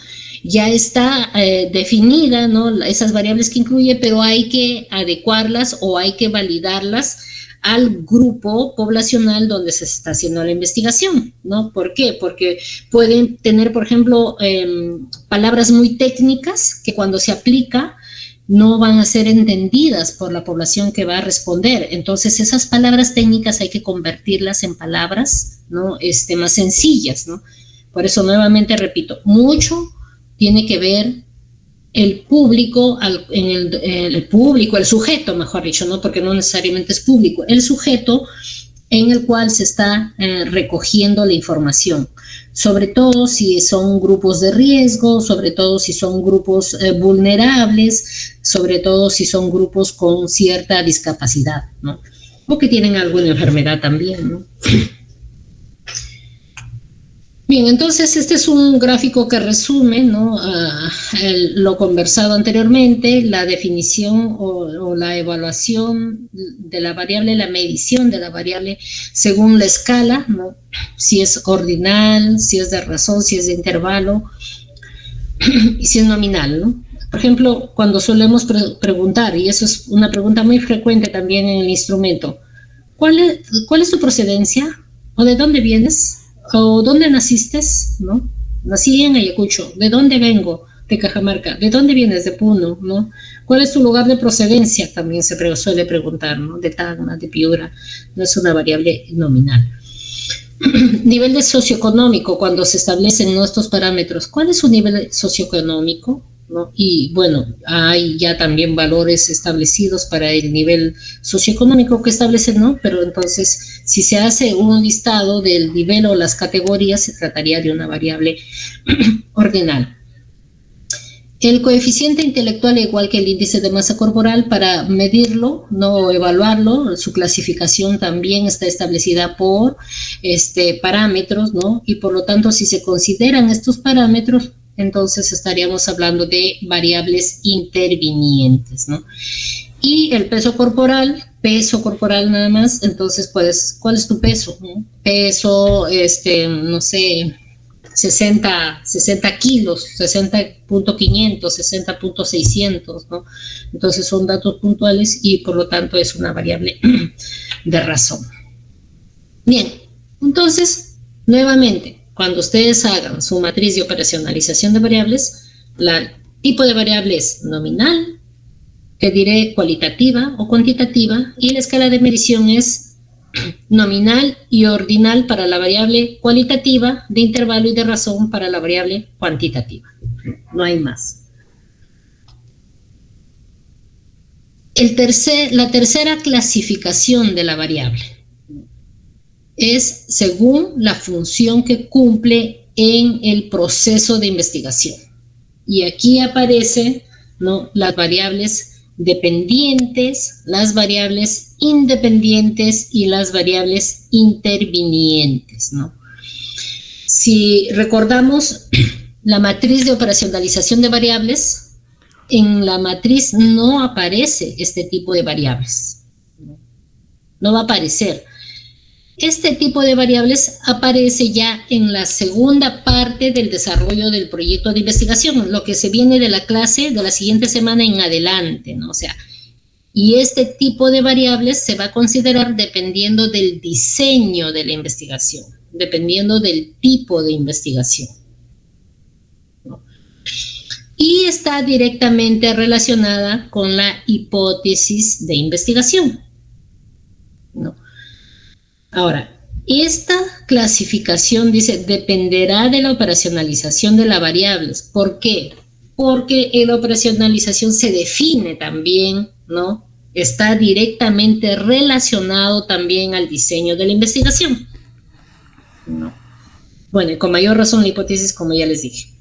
Ya está definida, ¿no? Esas variables que incluye, pero hay que adecuarlas o hay que validarlas al grupo poblacional donde se está haciendo la investigación, ¿no? ¿Por qué? Porque pueden tener, por ejemplo, palabras muy técnicas que cuando se aplica no van a ser entendidas por la población que va a responder. Entonces, esas palabras técnicas hay que convertirlas en palabras, ¿no? Más sencillas, ¿no? Por eso, nuevamente repito, mucho tiene que ver el público, el sujeto, mejor dicho, ¿no? Porque no necesariamente es público, el sujeto en el cual se está recogiendo la información, sobre todo si son grupos de riesgo, sobre todo si son grupos vulnerables, sobre todo si son grupos con cierta discapacidad, ¿no? O que tienen alguna enfermedad también, ¿no? Bien, entonces este es un gráfico que resume, ¿no? Lo conversado anteriormente, la definición o la evaluación de la variable, la medición de la variable según la escala, ¿no? Si es ordinal, si es de razón, si es de intervalo y si es nominal, ¿no? Por ejemplo, cuando solemos preguntar, y eso es una pregunta muy frecuente también en el instrumento, ¿cuál es tu procedencia? ¿O de dónde vienes? ¿O dónde naciste? ¿No? Nací en Ayacucho. ¿De dónde vengo? De Cajamarca. ¿De dónde vienes? De Puno, ¿no? ¿Cuál es tu lugar de procedencia? También se suele preguntar, ¿no? De Tacna, de Piura. No es una variable nominal. Nivel de socioeconómico, cuando se establecen estos parámetros. ¿Cuál es su nivel socioeconómico? ¿No? Y bueno, hay ya también valores establecidos para el nivel socioeconómico que establecen, ¿no? Pero entonces, si se hace un listado del nivel o las categorías, se trataría de una variable ordinal. El coeficiente intelectual, igual que el índice de masa corporal, para medirlo, no evaluarlo, su clasificación también está establecida por parámetros, ¿no? Y por lo tanto, si se consideran estos parámetros, entonces estaríamos hablando de variables intervinientes, ¿no? Y el peso corporal nada más, entonces pues, ¿cuál es tu peso? ¿No? Peso, no sé, 60 kilos, 60.500, 60.600, ¿no? Entonces son datos puntuales y por lo tanto es una variable de razón. Bien, entonces, nuevamente, cuando ustedes hagan su matriz de operacionalización de variables, el tipo de variable es nominal, que diré cualitativa o cuantitativa, y la escala de medición es nominal y ordinal para la variable cualitativa, de intervalo y de razón para la variable cuantitativa. No hay más. La tercera clasificación de la variable es según la función que cumple en el proceso de investigación. Y aquí aparecen, ¿no?, las variables dependientes, las variables independientes y las variables intervinientes, ¿no? Si recordamos la matriz de operacionalización de variables, en la matriz no aparece este tipo de variables. No va a aparecer. Este tipo de variables aparece ya en la segunda parte del desarrollo del proyecto de investigación, lo que se viene de la clase de la siguiente semana en adelante, ¿no? O sea, y este tipo de variables se va a considerar dependiendo del diseño de la investigación, dependiendo del tipo de investigación, ¿no? Y está directamente relacionada con la hipótesis de investigación, ¿no? Ahora, esta clasificación dice dependerá de la operacionalización de las variables. ¿Por qué? Porque la operacionalización se define también, ¿no? Está directamente relacionado también al diseño de la investigación, ¿no? Bueno, y con mayor razón la hipótesis, como ya les dije.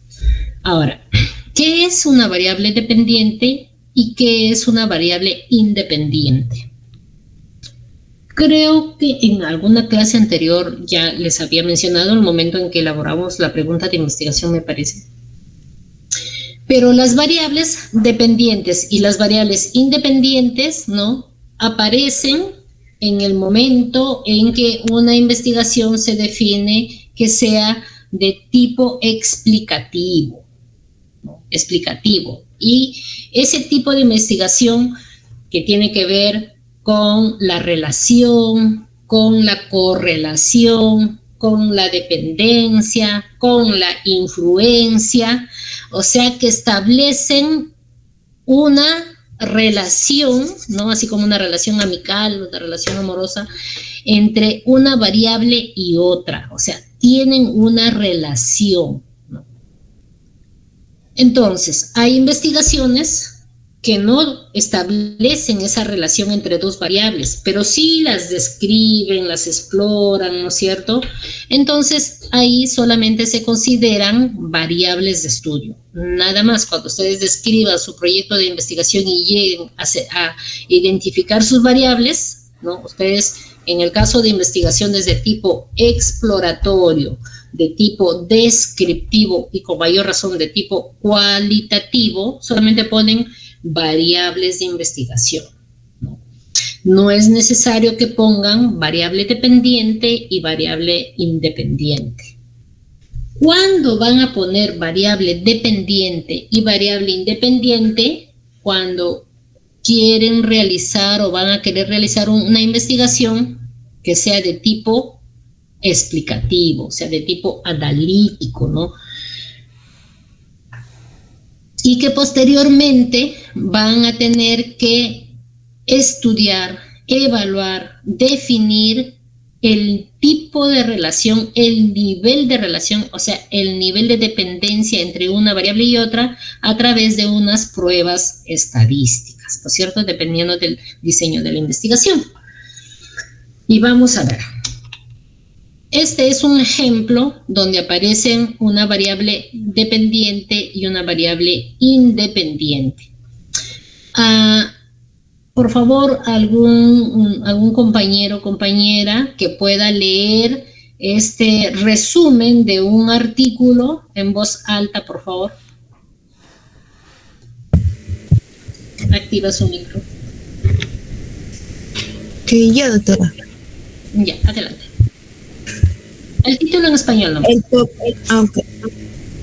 Ahora, ¿qué es una variable dependiente y qué es una variable independiente? Creo que en alguna clase anterior ya les había mencionado el momento en que elaboramos la pregunta de investigación, me parece. Pero las variables dependientes y las variables independientes, ¿no?, aparecen en el momento en que una investigación se define que sea de tipo explicativo, ¿no? Explicativo. Y ese tipo de investigación que tiene que ver con la relación, con la correlación, con la dependencia, con la influencia, o sea que establecen una relación, ¿no?, así como una relación amical, una relación amorosa, entre una variable y otra, o sea, tienen una relación, ¿no? Entonces, hay investigaciones que no establecen esa relación entre dos variables, pero sí las describen, las exploran, ¿no es cierto? Entonces, ahí solamente se consideran variables de estudio. Nada más, cuando ustedes describan su proyecto de investigación y lleguen a identificar sus variables, ¿no? Ustedes, en el caso de investigaciones de tipo exploratorio, de tipo descriptivo y con mayor razón de tipo cualitativo, solamente ponen variables de investigación, ¿no? No es necesario que pongan variable dependiente y variable independiente. ¿Cuándo van a poner variable dependiente y variable independiente? Cuando quieren realizar o van a querer realizar una investigación que sea de tipo explicativo, o sea, de tipo analítico, ¿no? Y que posteriormente van a tener que estudiar, evaluar, definir el tipo de relación, el nivel de relación, o sea, el nivel de dependencia entre una variable y otra a través de unas pruebas estadísticas, ¿no es cierto?, dependiendo del diseño de la investigación. Y vamos a ver. Este es un ejemplo donde aparecen una variable dependiente y una variable independiente. Por favor, algún compañero o compañera que pueda leer este resumen de un artículo en voz alta, por favor. Activa su micro. Sí, ya, doctora. Ya, adelante. El título en español, ¿no? Ok.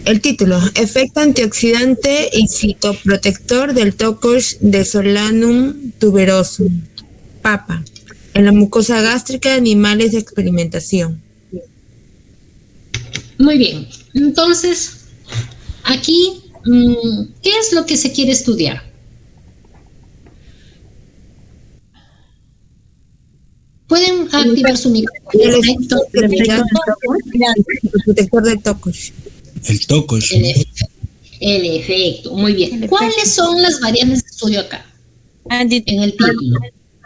El título, efecto antioxidante y citoprotector del Tocosh desolanum tuberosum, papa, en la mucosa gástrica de animales de experimentación. Muy bien. Entonces, aquí, ¿qué es lo que se quiere estudiar? Pueden activar su micrófono. El efecto citoprotector del Tocosh. El Tocosh. El efecto, muy bien. ¿Cuáles son las variables de estudio acá? En el título.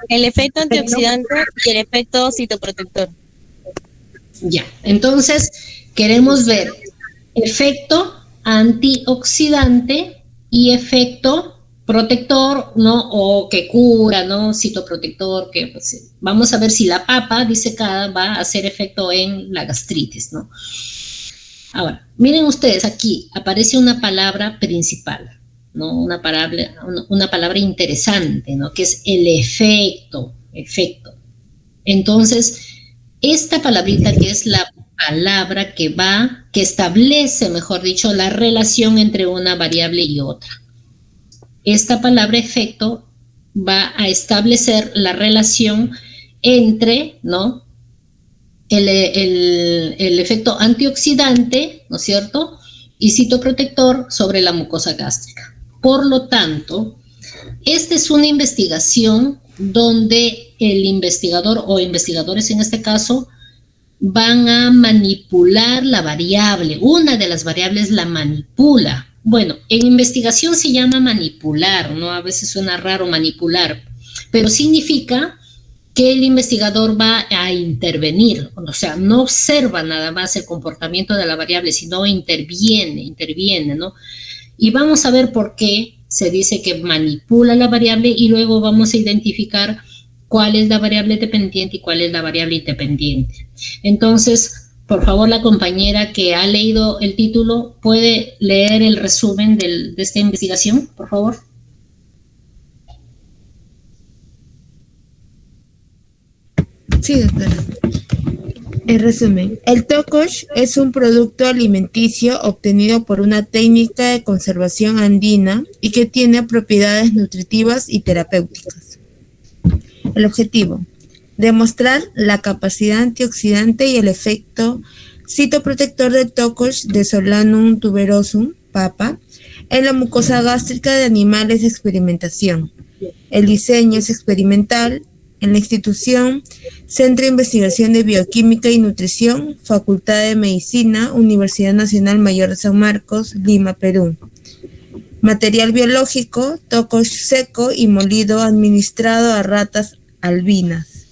El efecto antioxidante y el efecto citoprotector. Ya, entonces queremos ver efecto antioxidante y efecto protector, ¿no? O que cura, ¿no? Citoprotector, que pues, vamos a ver si la papa disecada va a hacer efecto en la gastritis, ¿no? Ahora, miren ustedes, aquí aparece una palabra principal, ¿no? Una palabra interesante, ¿no? Que es el efecto. Entonces, esta palabrita que es la palabra que establece, mejor dicho, la relación entre una variable y otra. Esta palabra efecto va a establecer la relación entre, ¿no? El efecto antioxidante, ¿no es cierto? Y citoprotector sobre la mucosa gástrica. Por lo tanto, esta es una investigación donde el investigador o investigadores en este caso van a manipular la variable. Una de las variables la manipula. Bueno, en investigación se llama manipular, ¿no? A veces suena raro manipular, pero significa que el investigador va a intervenir, o sea, no observa nada más el comportamiento de la variable, sino interviene, ¿no? Y vamos a ver por qué se dice que manipula la variable y luego vamos a identificar cuál es la variable dependiente y cuál es la variable independiente. Entonces, por favor, la compañera que ha leído el título, ¿puede leer el resumen de esta investigación, por favor? Sí, doctora. En resumen, el Tocosh es un producto alimenticio obtenido por una técnica de conservación andina y que tiene propiedades nutritivas y terapéuticas. El objetivo, demostrar la capacidad antioxidante y el efecto citoprotector del Tocosh desolanum tuberosum, papa, en la mucosa gástrica de animales de experimentación. El diseño es experimental en la institución Centro de Investigación de Bioquímica y Nutrición, Facultad de Medicina, Universidad Nacional Mayor de San Marcos, Lima, Perú. Material biológico, Tocosh seco y molido administrado a ratas albinas.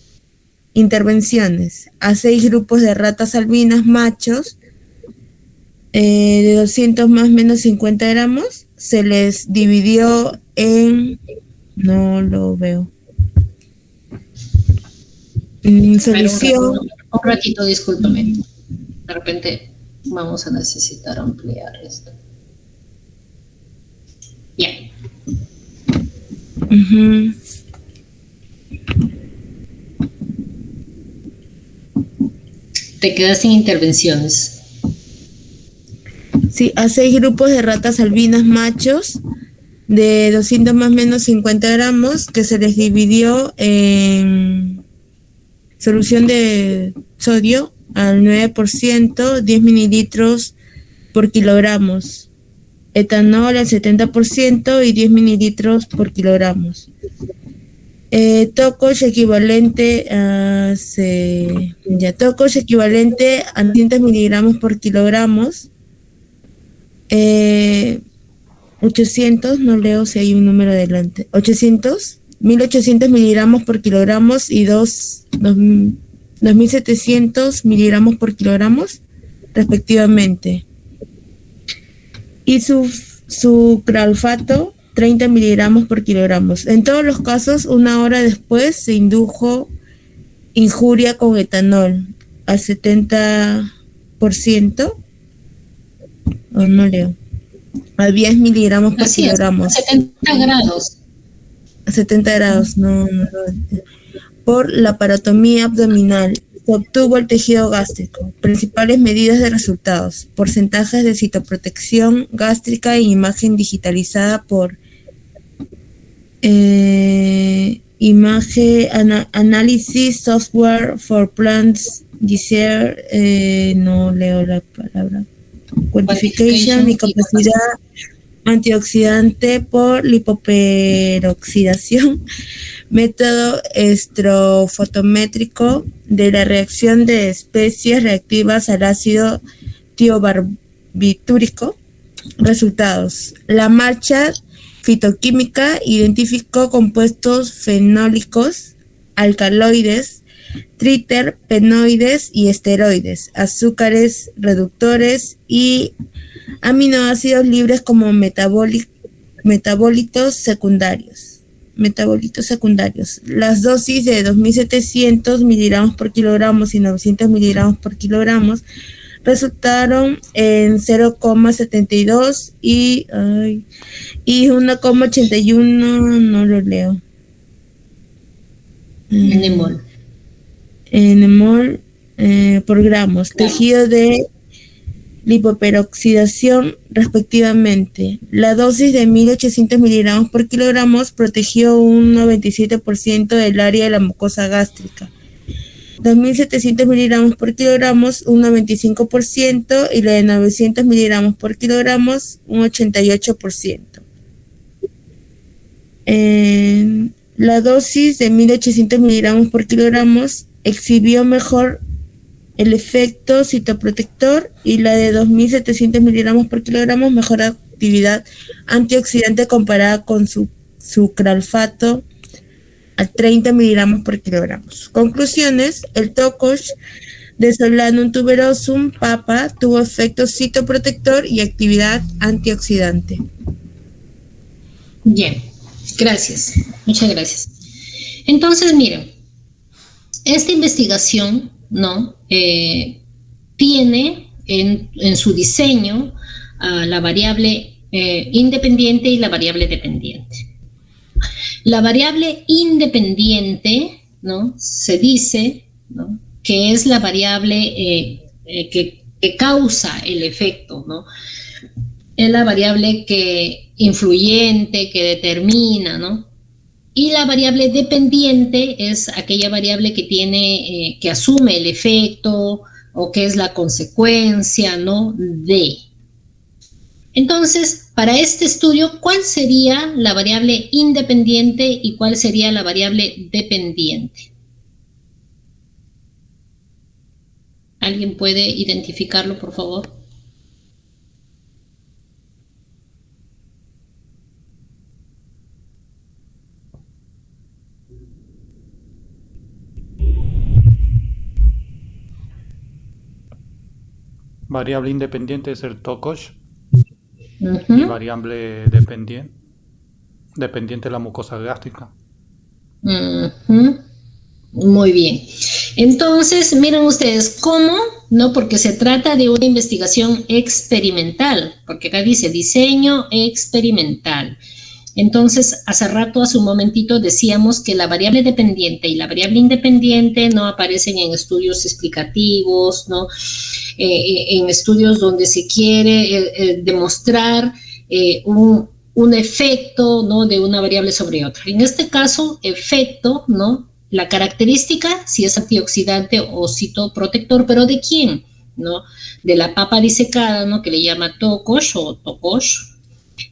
Intervenciones, a 6 grupos de ratas albinas machos de 200 más menos 50 gramos, se les dividió en, no lo veo, solución. Un ratito, discúlpame. De repente vamos a necesitar ampliar esto. Ya. Uh-huh. Te quedas sin intervenciones. Sí, a 6 grupos de ratas albinas machos de 200 más menos 50 gramos que se les dividió en solución de sodio al 9%, 10 mililitros por kilogramos, etanol al 70% y 10 mililitros por kilogramos. Tocosh equivalente a 200 miligramos por kilogramos. 800, no leo si hay un número adelante. 1800 miligramos por kilogramos y 2700 miligramos por kilogramos, respectivamente. Y su sucralfato, 30 miligramos por kilogramos. En todos los casos, 1 hora después se indujo injuria con etanol al 70%, o no leo, a 10 miligramos por kilogramos. 70 grados. A 70 grados, no. por laparotomía abdominal. Se obtuvo el tejido gástrico. Principales medidas de resultados: porcentajes de citoprotección gástrica en imagen digitalizada por Analysis Software for Plants Disease, no leo la palabra, Quantification y capacidad antioxidante por lipoperoxidación, método estrofotométrico de la reacción de especies reactivas al ácido tiobarbitúrico. Resultados: la marcha fitoquímica identificó compuestos fenólicos, alcaloides, triterpenoides y esteroides, azúcares reductores y aminoácidos libres como metabolitos secundarios. Las dosis de 2.700 miligramos por kilogramos y 900 miligramos por kilogramos resultaron en 0,72 y 1,81, no lo leo. Nmol por gramos. Tejido de lipoperoxidación respectivamente. La dosis de 1.800 miligramos por kilogramos protegió un 97% del área de la mucosa gástrica. 2.700 miligramos por kilogramos, un 95%, y la de 900 miligramos por kilogramos, un 88%. La dosis de 1.800 miligramos por kilogramos exhibió mejor el efecto citoprotector y la de 2.700 miligramos por kilogramos mejor actividad antioxidante comparada con su sucralfato a 30 miligramos por kilogramos. Conclusiones: el Tocosh de Solanum tuberosum papa tuvo efecto citoprotector y actividad antioxidante. Bien, gracias, muchas gracias. Entonces, miren, esta investigación, ¿no? Tiene en su diseño la variable independiente y la variable dependiente. La variable independiente, ¿no? Se dice, ¿no?, que es la variable que causa el efecto, ¿no? Es la variable que influyente, que determina, ¿no? Y la variable dependiente es aquella variable que tiene, que asume el efecto o que es la consecuencia, ¿no?, de. Entonces, para este estudio, ¿cuál sería la variable independiente y cuál sería la variable dependiente? ¿Alguien puede identificarlo, por favor? Variable independiente es el Tocosh. Uh-huh. Y variable dependiente la mucosa gástrica. Uh-huh. Muy bien. Entonces, miren ustedes cómo, ¿no? Porque se trata de una investigación experimental, porque acá dice diseño experimental. Entonces, hace un momentito decíamos que la variable dependiente y la variable independiente no aparecen en estudios explicativos, ¿no? En estudios donde se quiere demostrar un efecto, ¿no?, de una variable sobre otra. En este caso, efecto, ¿no?, la característica, si es antioxidante o citoprotector, pero ¿de quién? ¿No? De la papa disecada, ¿no?, que le llama Tocosh o Tocosh,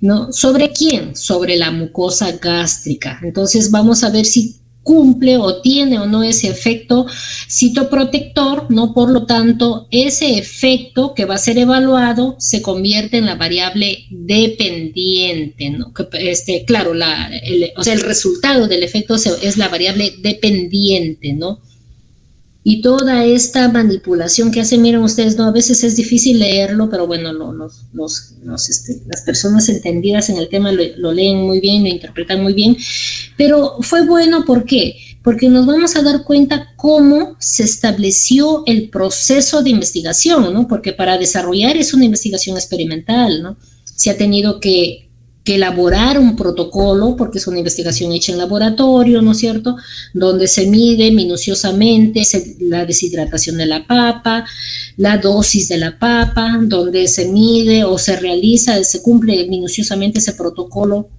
¿no? ¿Sobre quién? Sobre la mucosa gástrica. Entonces vamos a ver si cumple o tiene o no ese efecto citoprotector, ¿no? Por lo tanto, ese efecto que va a ser evaluado se convierte en la variable dependiente, ¿no? Claro, el resultado del efecto es la variable dependiente, ¿no? Y toda esta manipulación que hacen, miren ustedes, ¿no? A veces es difícil leerlo, pero bueno, las personas entendidas en el tema lo leen muy bien, lo interpretan muy bien. Pero fue bueno, ¿por qué? Porque nos vamos a dar cuenta cómo se estableció el proceso de investigación, ¿no? Porque para desarrollar es una investigación experimental, ¿no? Se ha tenido que que elaborar un protocolo, porque es una investigación hecha en laboratorio, ¿no es cierto?, donde se mide minuciosamente la deshidratación de la papa, la dosis de la papa, donde se mide o se realiza, se cumple minuciosamente ese protocolo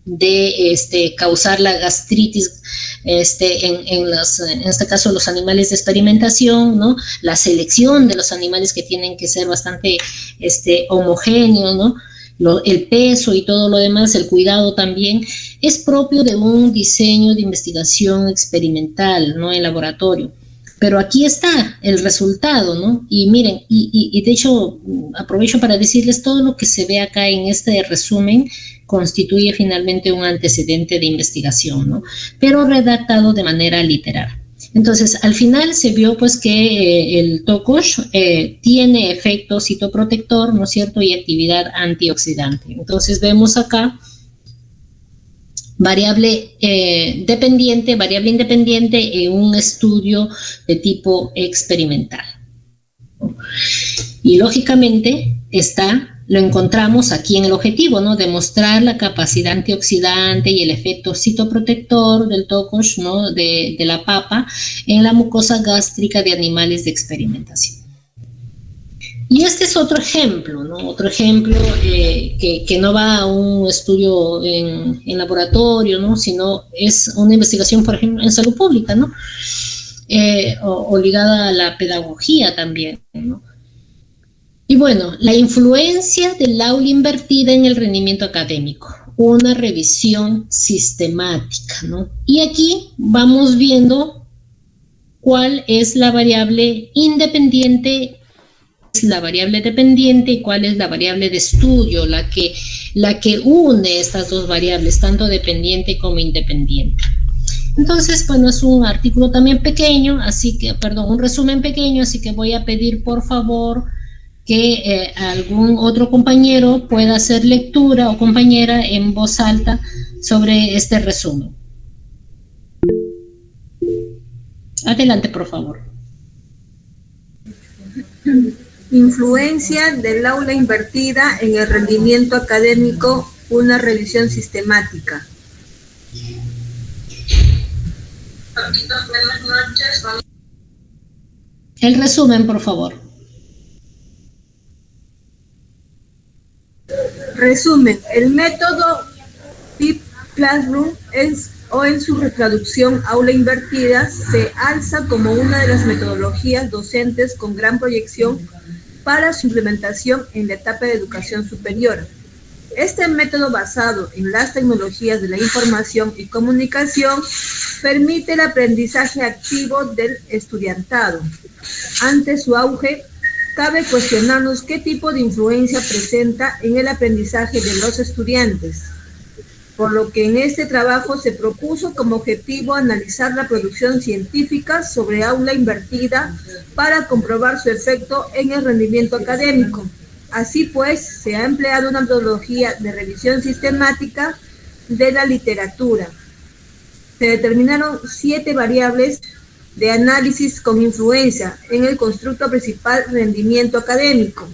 de causar la gastritis en este caso los animales de experimentación, ¿no? La selección de los animales que tienen que ser bastante homogéneos, ¿no? El peso y todo lo demás, el cuidado también, es propio de un diseño de investigación experimental, ¿no? En laboratorio. Pero aquí está el resultado, ¿no? Y miren, y de hecho aprovecho para decirles todo lo que se ve acá en este resumen constituye finalmente un antecedente de investigación, ¿no? Pero redactado de manera literal. Entonces, al final se vio pues que el tocosh tiene efecto citoprotector, ¿no es cierto?, y actividad antioxidante. Entonces vemos acá variable independiente en un estudio de tipo experimental. Y lógicamente lo encontramos aquí en el objetivo, ¿no? Demostrar la capacidad antioxidante y el efecto citoprotector del tocosh, ¿no? de la papa en la mucosa gástrica de animales de experimentación. Y este es otro ejemplo, ¿no? Otro ejemplo que no va a un estudio en laboratorio, ¿no? Sino es una investigación, por ejemplo, en salud pública, ¿no? O ligada a la pedagogía también, ¿no? Y bueno, la influencia del aula invertida en el rendimiento académico, una revisión sistemática, ¿no? Y aquí vamos viendo cuál es la variable independiente, la variable dependiente y cuál es la variable de estudio, la que une estas dos variables, tanto dependiente como independiente. Entonces, bueno, es un artículo también pequeño, un resumen pequeño, así que voy a pedir por favor que algún otro compañero pueda hacer lectura o compañera en voz alta sobre este resumen. Adelante, por favor. Influencia del aula invertida en el rendimiento académico, una revisión sistemática. Buenas noches. El resumen, por favor. Resumen, el método Deep Classroom o en su traducción aula invertida se alza como una de las metodologías docentes con gran proyección para su implementación en la etapa de educación superior. Este método basado en las tecnologías de la información y comunicación permite el aprendizaje activo del estudiantado. Ante su auge, cabe cuestionarnos qué tipo de influencia presenta en el aprendizaje de los estudiantes, por lo que en este trabajo se propuso como objetivo analizar la producción científica sobre aula invertida para comprobar su efecto en el rendimiento académico. Así pues, se ha empleado una metodología de revisión sistemática de la literatura. Se determinaron 7 variables de análisis con influencia en el constructo principal rendimiento académico.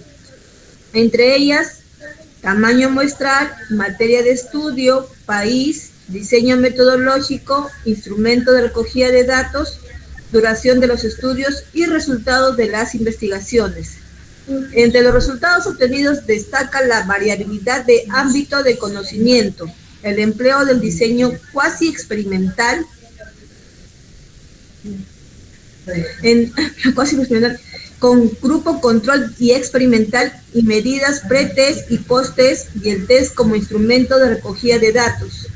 Entre ellas, tamaño muestral, materia de estudio, país, diseño metodológico, instrumento de recogida de datos, duración de los estudios y resultados de las investigaciones. Entre los resultados obtenidos destaca la variabilidad de ámbito de conocimiento, el empleo del diseño cuasi experimental, con grupo control y experimental y medidas pre-test y post-test y el test como instrumento de recogida de datos.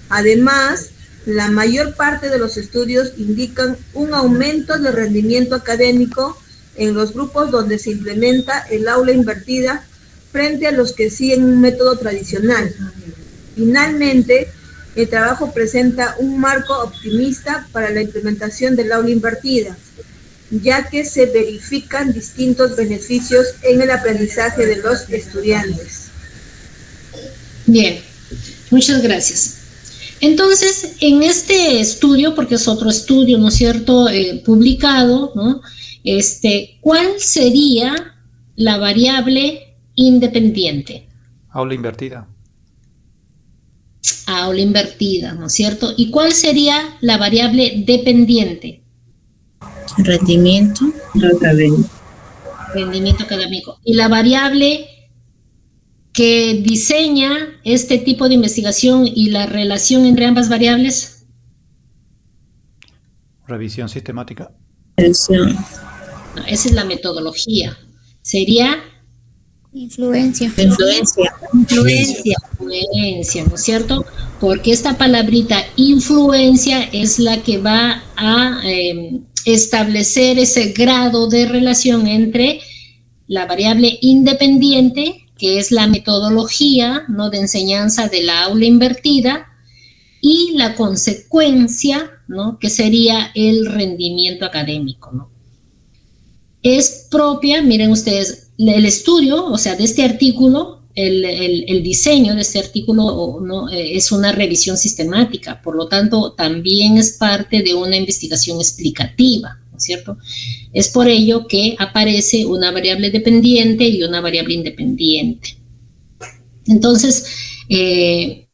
Además, la mayor parte de los estudios indican un aumento del rendimiento académico en los grupos donde se implementa el aula invertida frente a los que siguen un método tradicional. Finalmente, el trabajo presenta un marco optimista para la implementación del aula invertida, ya que se verifican distintos beneficios en el aprendizaje de los estudiantes. Bien, muchas gracias. Entonces, en este estudio, porque es otro estudio, ¿no es cierto?, publicado, ¿no?, ¿cuál sería la variable independiente? Aula invertida. aula invertida, ¿no es cierto? ¿Y cuál sería la variable dependiente? Rendimiento. Rendimiento académico. ¿Y la variable que diseña este tipo de investigación y la relación entre ambas variables? Revisión sistemática. Revisión. No, esa es la metodología. Sería Influencia. influencia, ¿no es cierto? Porque esta palabrita influencia es la que va a establecer ese grado de relación entre la variable independiente, que es la metodología, ¿no?, de enseñanza de la aula invertida, y la consecuencia, ¿no?, que sería el rendimiento académico, ¿no? Es propia, miren ustedes, el estudio, o sea, de este artículo, el diseño de este artículo, ¿no?, es una revisión sistemática, por lo tanto, también es parte de una investigación explicativa, ¿no es cierto? Es por ello que aparece una variable dependiente y una variable independiente. Entonces, en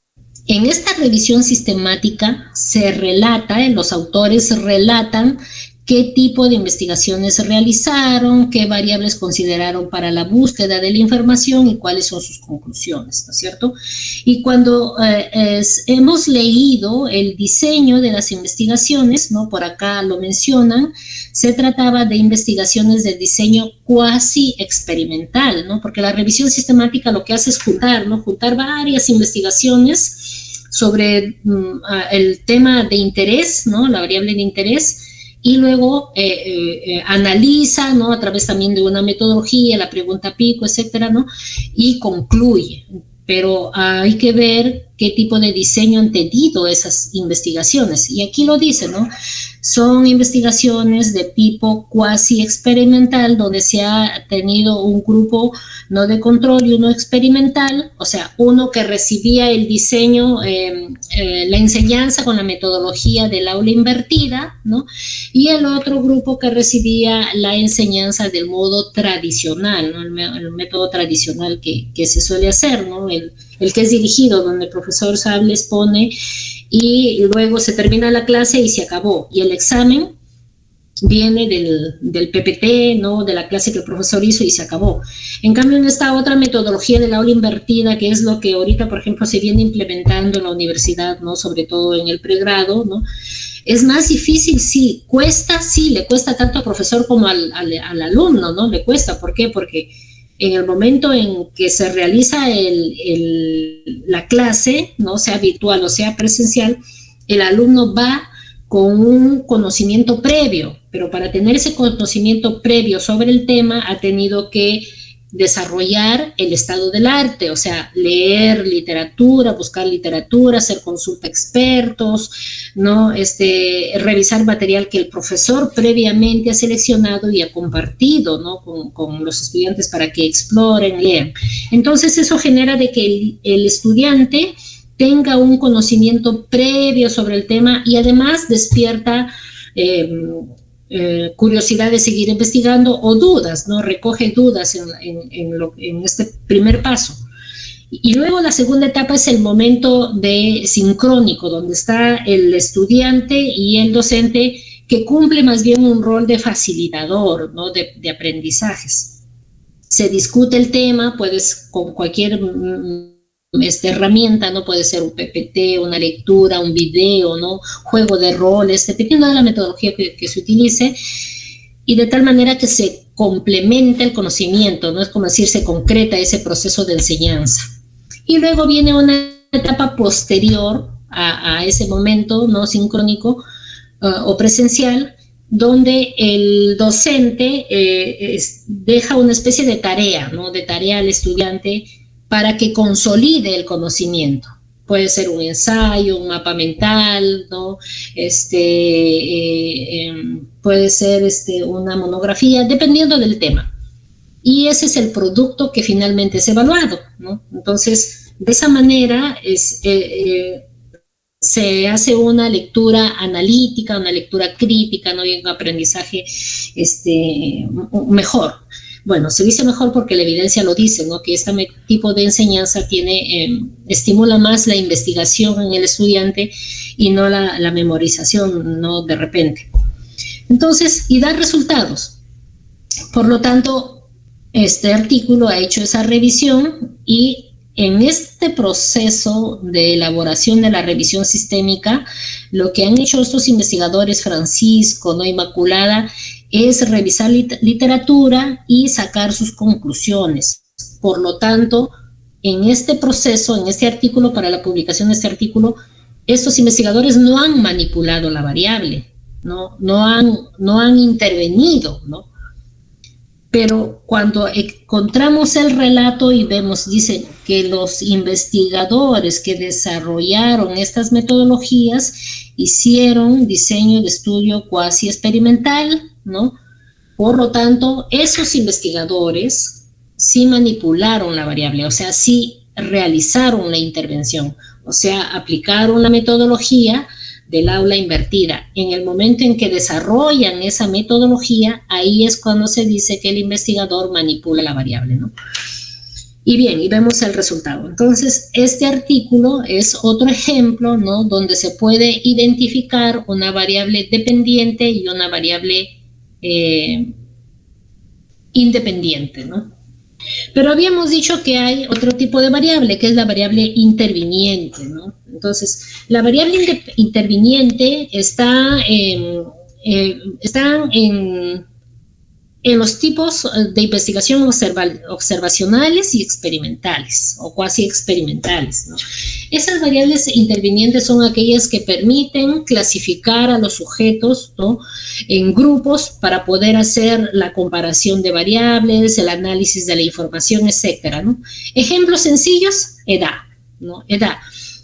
esta revisión sistemática se relata, los autores relatan qué tipo de investigaciones realizaron, qué variables consideraron para la búsqueda de la información y cuáles son sus conclusiones, ¿no es cierto? Y cuando hemos leído el diseño de las investigaciones, ¿no?, por acá lo mencionan, se trataba de investigaciones de diseño cuasi experimental, ¿no? Porque la revisión sistemática lo que hace es juntar, ¿no?, juntar varias investigaciones sobre el tema de interés, ¿no?, la variable de interés, y luego analiza, ¿no?, a través también de una metodología, la pregunta pico, etcétera, ¿no?, y concluye. Pero hay que ver qué tipo de diseño han tenido esas investigaciones. Y aquí lo dice, ¿no? Son investigaciones de tipo cuasi experimental, donde se ha tenido un grupo no de control y uno experimental, o sea, uno que recibía el diseño, la enseñanza con la metodología del aula invertida, ¿no? Y el otro grupo que recibía la enseñanza del modo tradicional, ¿no?, el método tradicional que se suele hacer, ¿no?, el que es dirigido, donde el profesor les pone y luego se termina la clase y se acabó. Y el examen viene del PPT, ¿no?, de la clase que el profesor hizo y se acabó. En cambio, en esta otra metodología del aula invertida, que es lo que ahorita, por ejemplo, se viene implementando en la universidad, ¿no?, sobre todo en el pregrado, ¿no?, es más difícil, sí, le cuesta tanto al profesor como al alumno, ¿no? Le cuesta, ¿por qué? Porque en el momento en que se realiza la clase, ¿no?, sea virtual o sea presencial, el alumno va con un conocimiento previo, pero para tener ese conocimiento previo sobre el tema ha tenido que desarrollar el estado del arte, o sea, leer literatura, buscar literatura, hacer consulta a expertos, ¿no?, revisar material que el profesor previamente ha seleccionado y ha compartido, ¿no?, con los estudiantes para que exploren, lean. Entonces eso genera de que el estudiante tenga un conocimiento previo sobre el tema y además despierta curiosidad de seguir investigando o dudas, ¿no? Recoge dudas en este primer paso. Y luego la segunda etapa es el momento de sincrónico, donde está el estudiante y el docente, que cumple más bien un rol de facilitador, ¿no?, de aprendizajes. Se discute el tema, puedes con cualquier herramienta, ¿no? Puede ser un PPT, una lectura, un video, ¿no?, juego de roles, dependiendo de la metodología que se utilice, y de tal manera que se complementa el conocimiento, ¿no? Es como decir, se concreta ese proceso de enseñanza. Y luego viene una etapa posterior a ese momento, ¿no?, sincrónico o presencial, donde el docente deja una especie de tarea, ¿no?, de tarea al estudiante para que consolide el conocimiento. Puede ser un ensayo, un mapa mental, ¿no?, puede ser una monografía, dependiendo del tema. Y ese es el producto que finalmente es evaluado, ¿no? Entonces, de esa manera se hace una lectura analítica, una lectura crítica, ¿no?, y un aprendizaje mejor. Bueno, se dice mejor porque la evidencia lo dice, ¿no? Que este tipo de enseñanza estimula más la investigación en el estudiante y no la memorización, ¿no? De repente. Entonces, y da resultados. Por lo tanto, este artículo ha hecho esa revisión y en este proceso de elaboración de la revisión sistémica, lo que han hecho estos investigadores, Francisco, ¿no? Inmaculada, es revisar literatura y sacar sus conclusiones. Por lo tanto, en este proceso, en este artículo, para la publicación de este artículo, estos investigadores no han manipulado la variable, no han intervenido, ¿no? Pero cuando encontramos el relato y vemos, dice que los investigadores que desarrollaron estas metodologías hicieron diseño de estudio cuasi experimental, ¿no? Por lo tanto, esos investigadores sí manipularon la variable, o sea, sí realizaron la intervención, o sea, aplicaron la metodología del aula invertida. En el momento en que desarrollan esa metodología, ahí es cuando se dice que el investigador manipula la variable, ¿no? Y bien, y vemos el resultado. Entonces, este artículo es otro ejemplo, ¿no? Donde se puede identificar una variable dependiente y una variable independiente, ¿no? Pero habíamos dicho que hay otro tipo de variable, que es la variable interviniente, ¿no? Entonces, la variable interviniente está en los tipos de investigación observacionales y experimentales, o cuasi experimentales, ¿no? Esas variables intervinientes son aquellas que permiten clasificar a los sujetos, ¿no? En grupos para poder hacer la comparación de variables, el análisis de la información, etcétera, ¿no? Ejemplos sencillos, edad, ¿no? Edad.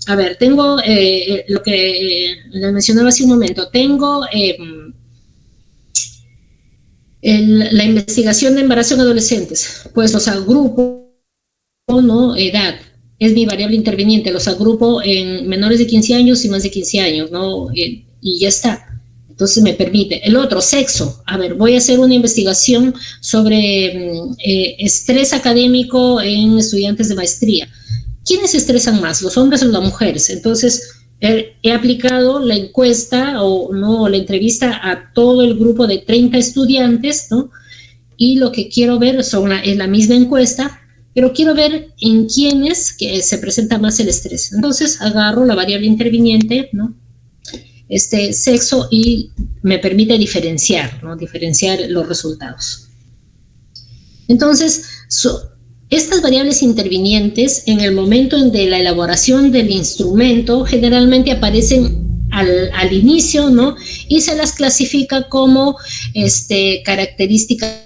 A ver, tengo lo que les mencionaba hace un momento, tengo la investigación de embarazo en adolescentes, pues los agrupo, ¿no? Edad, es mi variable interviniente, los agrupo en menores de 15 años y más de 15 años, ¿no? Y ya está. Entonces me permite. El otro, sexo. A ver, voy a hacer una investigación sobre estrés académico en estudiantes de maestría. ¿Quiénes se estresan más, los hombres o las mujeres? Entonces, he aplicado la encuesta o no la entrevista a todo el grupo de 30 estudiantes, ¿no? Y lo que quiero ver es la misma encuesta, pero quiero ver en quiénes que se presenta más el estrés. Entonces, agarro la variable interviniente, ¿no? Sexo, y me permite diferenciar, ¿no? Diferenciar los resultados. Entonces, estas variables intervinientes, en el momento de la elaboración del instrumento, generalmente aparecen al inicio, ¿no? Y se las clasifica como características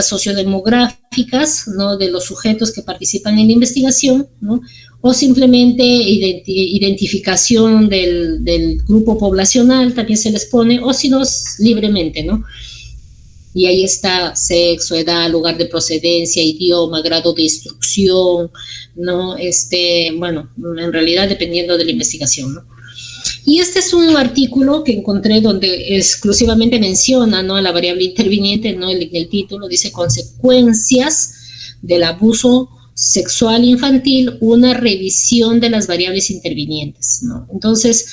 sociodemográficas, ¿no? De los sujetos que participan en la investigación, ¿no? O simplemente identificación del grupo poblacional, también se les pone, o si no, libremente, ¿no? Y ahí está sexo, edad, lugar de procedencia, idioma, grado de instrucción, ¿no? Bueno, en realidad dependiendo de la investigación, ¿no? Y este es un artículo que encontré donde exclusivamente menciona, ¿no? La variable interviniente, ¿no? En el título dice consecuencias del abuso sexual infantil, una revisión de las variables intervinientes, ¿no? Entonces,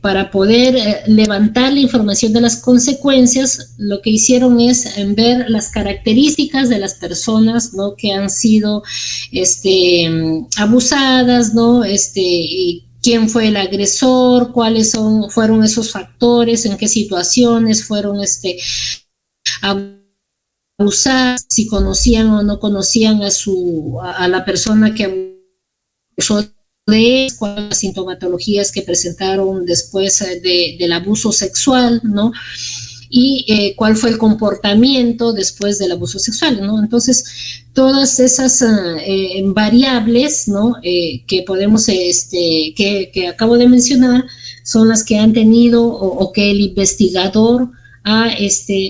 para poder levantar la información de las consecuencias, lo que hicieron es ver las características de las personas, ¿no? Que han sido abusadas, ¿no? Y quién fue el agresor, cuáles fueron esos factores, en qué situaciones fueron abusadas, si conocían o no conocían a la persona que abusó de él, cuáles las sintomatologías que presentaron después del abuso sexual, ¿no? Y cuál fue el comportamiento después del abuso sexual, ¿no? Entonces, todas esas variables, ¿no? Que podemos, que acabo de mencionar, son las que han tenido o que el investigador ha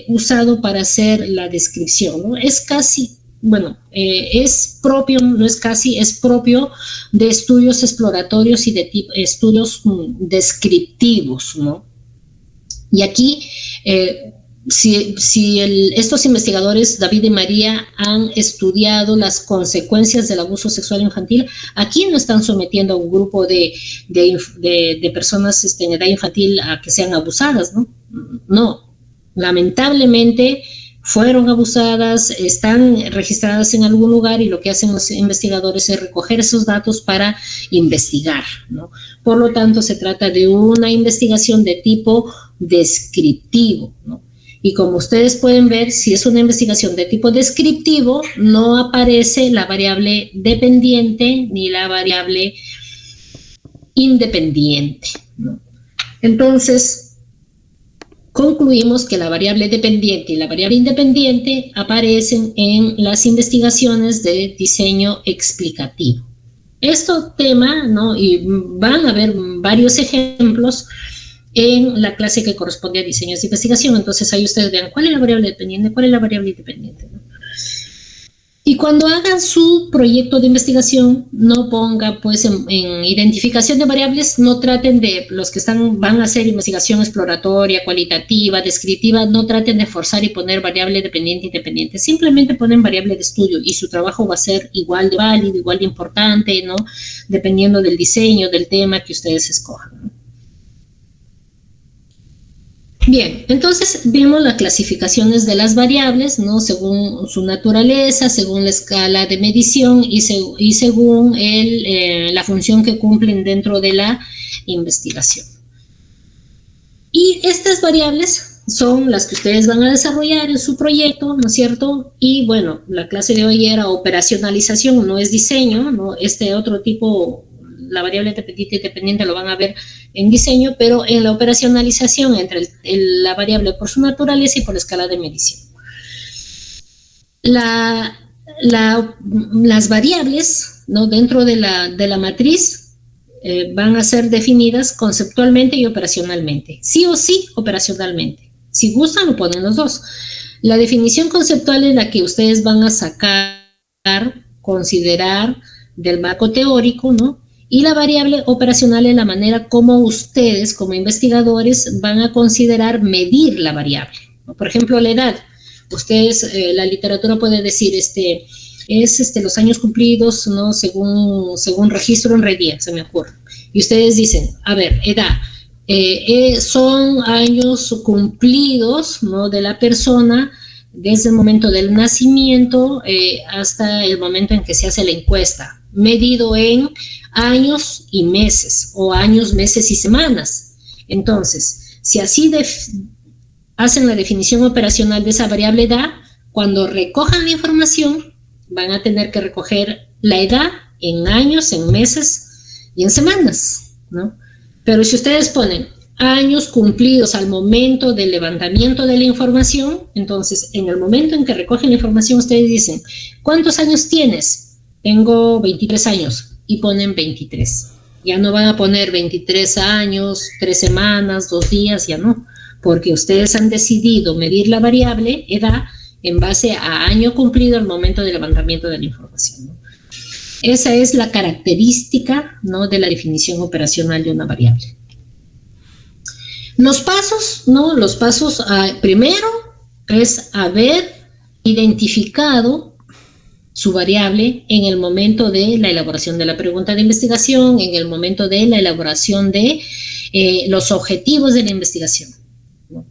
usado para hacer la descripción, ¿no? Es casi, bueno, es propio, no es casi, es propio de estudios exploratorios y de estudios descriptivos, ¿no? Y aquí estos investigadores, David y María, han estudiado las consecuencias del abuso sexual infantil, aquí no están sometiendo a un grupo de personas en edad infantil a que sean abusadas, ¿no? No, lamentablemente fueron abusadas, están registradas en algún lugar y lo que hacen los investigadores es recoger esos datos para investigar, ¿no? Por lo tanto, se trata de una investigación de tipo descriptivo, ¿no? Y como ustedes pueden ver, si es una investigación de tipo descriptivo, no aparece la variable dependiente ni la variable independiente, ¿no? Entonces, concluimos que la variable dependiente y la variable independiente aparecen en las investigaciones de diseño explicativo. Esto tema, ¿no? Y van a haber varios ejemplos en la clase que corresponde a diseños de investigación. Entonces ahí ustedes vean cuál es la variable dependiente, cuál es la variable independiente, ¿no? Y cuando hagan su proyecto de investigación, no ponga pues en identificación de variables, no traten de, los que van a hacer investigación exploratoria, cualitativa, descriptiva, no traten de forzar y poner variable dependiente, independiente, simplemente ponen variable de estudio y su trabajo va a ser igual de válido, igual de importante, ¿no? Dependiendo del diseño, del tema que ustedes escojan, ¿no? Bien, entonces vimos las clasificaciones de las variables, ¿no? Según su naturaleza, según la escala de medición y según la función que cumplen dentro de la investigación. Y estas variables son las que ustedes van a desarrollar en su proyecto, ¿no es cierto? Y bueno, la clase de hoy era operacionalización, no es diseño, ¿no? Este otro tipo, la variable dependiente y dependiente lo van a ver en diseño, pero en la operacionalización entre la variable por su naturaleza y por la escala de medición. Las variables, ¿no? Dentro de la matriz van a ser definidas conceptualmente y operacionalmente. Sí o sí, operacionalmente. Si gustan, lo ponen los dos. La definición conceptual es la que ustedes van a sacar, considerar del marco teórico, ¿no? Y la variable operacional es la manera como ustedes, como investigadores, van a considerar medir la variable, ¿no? Por ejemplo, la edad. Ustedes, la literatura puede decir, los años cumplidos, ¿no? Según registro en REDIA, se me ocurre. Y ustedes dicen, a ver, edad, son años cumplidos, ¿no? De la persona desde el momento del nacimiento hasta el momento en que se hace la encuesta, medido en años y meses, o años, meses y semanas. Entonces, si así hacen la definición operacional de esa variable edad, cuando recojan la información, van a tener que recoger la edad en años, en meses y en semanas, ¿no? Pero si ustedes ponen años cumplidos al momento del levantamiento de la información, entonces, en el momento en que recogen la información, ustedes dicen, ¿cuántos años tienes? Tengo 23 años. Y ponen 23. Ya no van a poner 23 años, 3 semanas, 2 días, ya no. Porque ustedes han decidido medir la variable edad en base a año cumplido al momento del levantamiento de la información, ¿no? Esa es la característica, ¿no? De la definición operacional de una variable. Los pasos, ¿no? Los pasos, primero es haber identificado su variable en el momento de la elaboración de la pregunta de investigación, en el momento de la elaboración de los objetivos de la investigación, ¿no?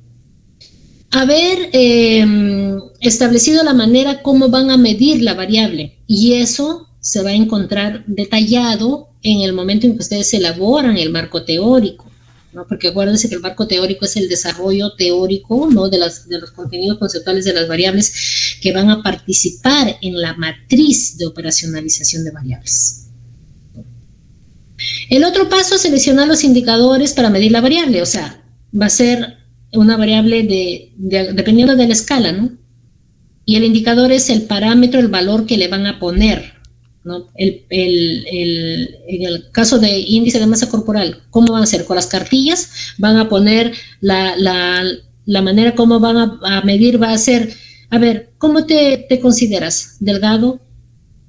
Haber establecido la manera como van a medir la variable, y eso se va a encontrar detallado en el momento en que ustedes elaboran el marco teórico, ¿no? Porque acuérdense que el marco teórico es el desarrollo teórico, ¿no? de los contenidos conceptuales de las variables que van a participar en la matriz de operacionalización de variables. El otro paso es seleccionar los indicadores para medir la variable, o sea, va a ser una variable dependiendo de la escala, ¿no? Y el indicador es el parámetro, el valor que le van a poner, ¿no? En el caso de índice de masa corporal, ¿cómo van a hacer? Con las cartillas van a poner la manera como van a medir, va a ser, a ver, ¿cómo te consideras? ¿Delgado?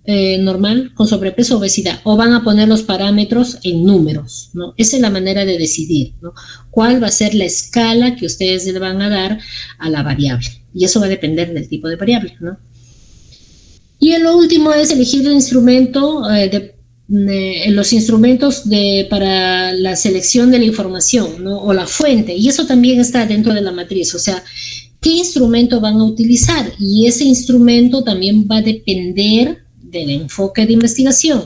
normal con sobrepeso o obesidad, o van a poner los parámetros en números, ¿no? Esa es la manera de decidir, ¿no? ¿Cuál va a ser la escala que ustedes le van a dar a la variable? Y eso va a depender del tipo de variable, ¿no? Y lo último es elegir el instrumento, los instrumentos para la selección de la información, ¿no? O la fuente, y eso también está dentro de la matriz, o sea, ¿qué instrumento van a utilizar? Y ese instrumento también va a depender del enfoque de investigación,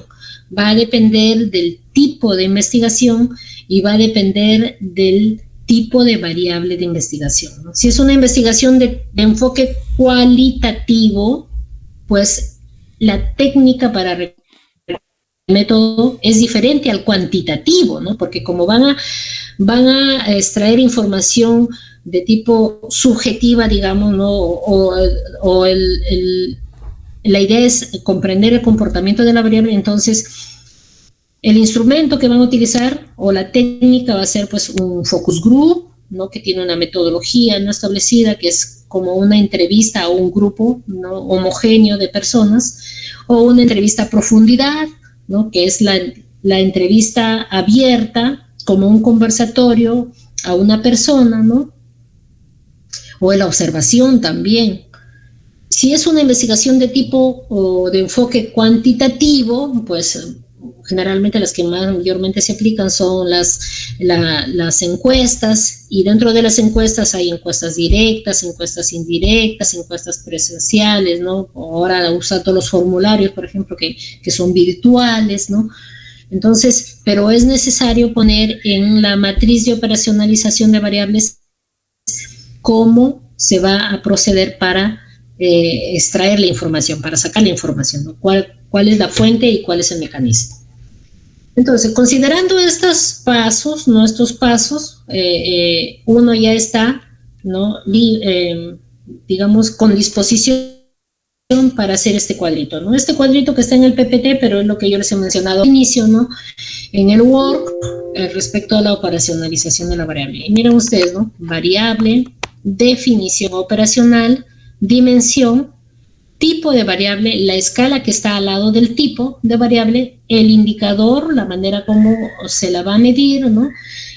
va a depender del tipo de investigación y va a depender del tipo de variable de investigación, ¿no? Si es una investigación de enfoque cualitativo, pues la técnica para el método es diferente al cuantitativo, ¿no? Porque como van a extraer información de tipo subjetiva, digamos, ¿no? La idea es comprender el comportamiento de la variable, entonces el instrumento que van a utilizar o la técnica va a ser pues un focus group, ¿no? Que tiene una metodología no establecida, que es como una entrevista a un grupo, ¿no? Homogéneo de personas, o una entrevista a profundidad, ¿no? Que es la entrevista abierta, como un conversatorio a una persona, ¿no? O la observación también. Si es una investigación de tipo o de enfoque cuantitativo, pues generalmente las que mayormente se aplican son las encuestas, y dentro de las encuestas hay encuestas directas, encuestas indirectas, encuestas presenciales, ¿no? Ahora usando los formularios, por ejemplo, que son virtuales, ¿no? Entonces, pero es necesario poner en la matriz de operacionalización de variables cómo se va a proceder para extraer la información, para sacar la información, ¿no? ¿Cuál es la fuente y cuál es el mecanismo? Entonces, considerando estos pasos, ¿no? Uno ya está, ¿no? Digamos, con disposición para hacer este cuadrito, ¿no? Este cuadrito que está en el PPT, pero es lo que yo les he mencionado al inicio, ¿no? En el work, respecto a la operacionalización de la variable. Y miren ustedes, ¿no? Variable, definición operacional, dimensión, tipo de variable, la escala que está al lado del tipo de variable, el indicador, la manera como se la va a medir, ¿no?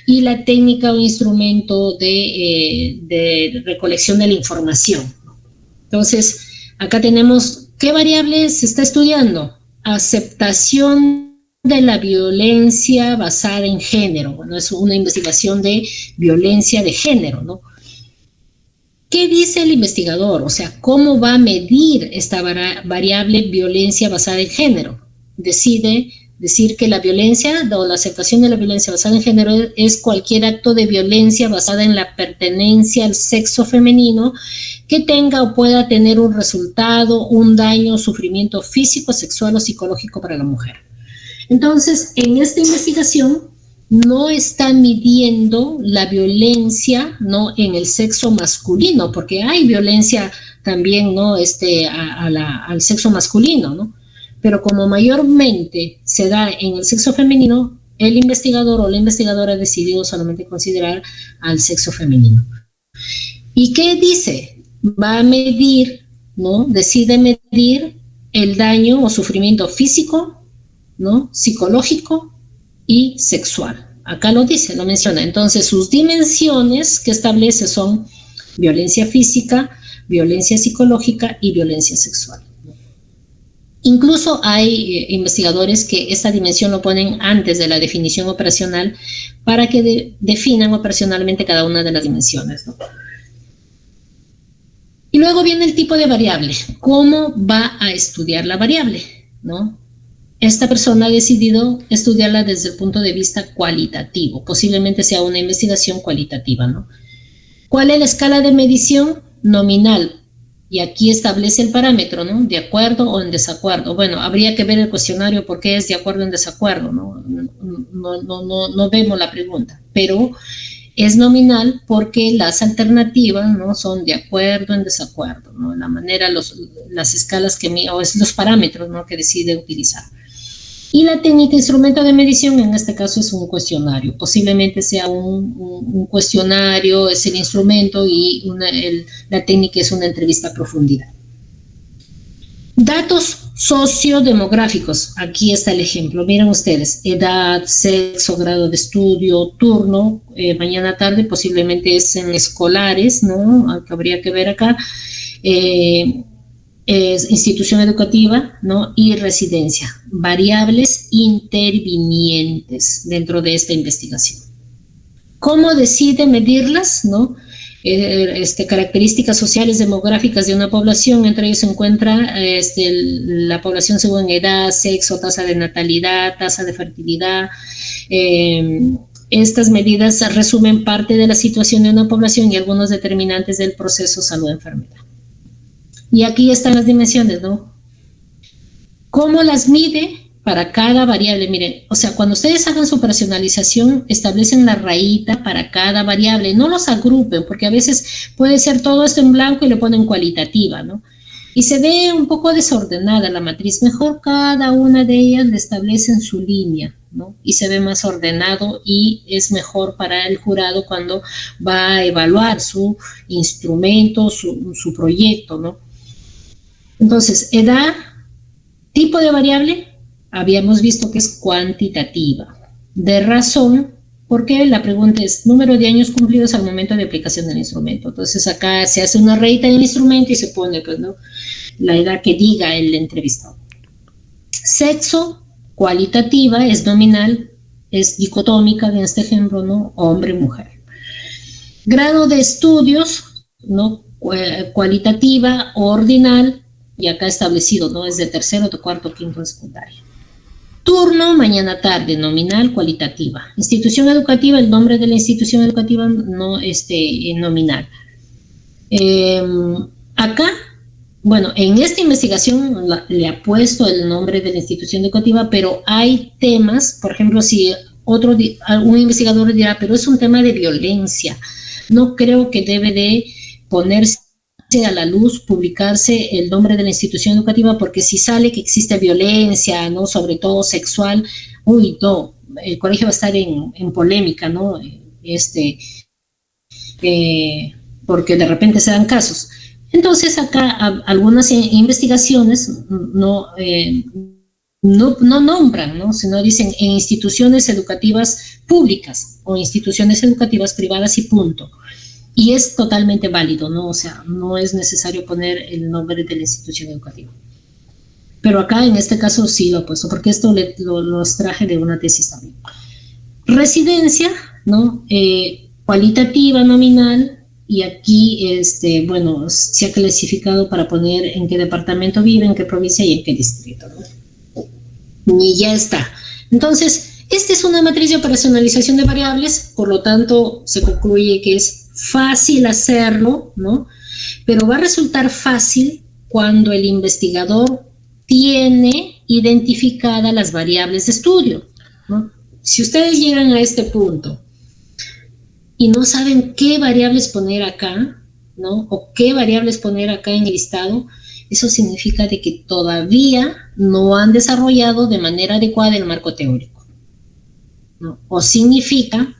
Y la técnica o instrumento de recolección de la información. Entonces, acá tenemos, ¿qué variable se está estudiando? Aceptación de la violencia basada en género. Bueno, es una investigación de violencia de género, ¿no? ¿Qué dice el investigador? O sea, ¿cómo va a medir esta variable violencia basada en género? Decide decir que la violencia o la aceptación de la violencia basada en género es cualquier acto de violencia basada en la pertenencia al sexo femenino que tenga o pueda tener un resultado, un daño o sufrimiento físico, sexual o psicológico para la mujer. Entonces, en esta investigación no está midiendo la violencia, ¿no? En el sexo masculino, porque hay violencia también, ¿no? Al sexo masculino, ¿no? Pero como mayormente se da en el sexo femenino, el investigador o la investigadora ha decidido solamente considerar al sexo femenino. ¿Y qué dice? Va a medir, ¿no? Decide medir el daño o sufrimiento físico, ¿no? Psicológico y sexual. Acá lo dice, lo menciona. Entonces, sus dimensiones que establece son violencia física, violencia psicológica y violencia sexual. Incluso hay investigadores que esta dimensión lo ponen antes de la definición operacional para que definan operacionalmente cada una de las dimensiones, ¿no? Y luego viene el tipo de variable. ¿Cómo va a estudiar la variable, ¿no? Esta persona ha decidido estudiarla desde el punto de vista cualitativo. Posiblemente sea una investigación cualitativa, ¿no? ¿Cuál es la escala de medición? Nominal. Y aquí establece el parámetro, ¿no? De acuerdo o en desacuerdo. Bueno, habría que ver el cuestionario por qué es de acuerdo o en desacuerdo, ¿no? No vemos la pregunta. Pero es nominal porque las alternativas, ¿no? Son de acuerdo en desacuerdo, ¿no? La manera, las escalas o es los parámetros, ¿no? Que decide utilizar. Y la técnica instrumento de medición, en este caso es un cuestionario. Posiblemente sea un cuestionario, es el instrumento y la técnica es una entrevista a profundidad. Datos sociodemográficos, aquí está el ejemplo, miren ustedes, edad, sexo, grado de estudio, turno, mañana tarde posiblemente es en escolares, ¿no? Habría que ver acá, es institución educativa, ¿no? Y residencia, variables intervinientes dentro de esta investigación. ¿Cómo decide medirlas, no? Características sociales demográficas de una población, entre ellos se encuentra la población según edad, sexo, tasa de natalidad, tasa de fertilidad. Estas medidas resumen parte de la situación de una población y algunos determinantes del proceso salud-enfermedad. Y aquí están las dimensiones, ¿no? ¿Cómo las mide? Para cada variable, miren, o sea, cuando ustedes hagan su personalización, establecen la rayita para cada variable, no los agrupen, porque a veces puede ser todo esto en blanco y le ponen cualitativa, ¿no? Y se ve un poco desordenada la matriz, mejor cada una de ellas le establecen su línea, ¿no? Y se ve más ordenado y es mejor para el jurado cuando va a evaluar su instrumento, su proyecto, ¿no? Entonces, edad, tipo de variable, habíamos visto que es cuantitativa. De razón, porque la pregunta es número de años cumplidos al momento de aplicación del instrumento. Entonces acá se hace una rayita del instrumento y se pone, pues, ¿no?, la edad que diga el entrevistado. Sexo, cualitativa, es nominal, es dicotómica en este ejemplo, ¿no?, hombre-mujer. Grado de estudios, ¿no?, cualitativa, ordinal, y acá establecido, ¿no?, es de tercero, de cuarto, quinto, secundario. Turno, mañana tarde, nominal, cualitativa. Institución educativa, el nombre de la institución educativa, no nominal. Acá, bueno, en esta investigación le ha puesto el nombre de la institución educativa, pero hay temas, por ejemplo, si algún investigador dirá, pero es un tema de violencia, no creo que debe de ponerse a la luz, publicarse el nombre de la institución educativa, porque si sale que existe violencia, ¿no?, sobre todo sexual, no, el colegio va a estar en polémica, ¿no?, porque de repente se dan casos. Entonces acá algunas investigaciones no nombran, ¿no?, sino dicen en instituciones educativas públicas o instituciones educativas privadas y punto. Y es totalmente válido, ¿no? O sea, no es necesario poner el nombre de la institución educativa. Pero acá, en este caso, sí lo he puesto, porque esto los traje de una tesis también. Residencia, ¿no? Cualitativa, nominal, y aquí, bueno, se ha clasificado para poner en qué departamento vive, en qué provincia y en qué distrito, ¿no? Y ya está. Entonces, esta es una matriz de operacionalización de variables, por lo tanto, se concluye que es fácil hacerlo, ¿no? Pero va a resultar fácil cuando el investigador tiene identificadas las variables de estudio, ¿no? Si ustedes llegan a este punto y no saben qué variables poner acá, ¿no?, o qué variables poner acá en el listado, eso significa de que todavía no han desarrollado de manera adecuada el marco teórico, ¿no? O significa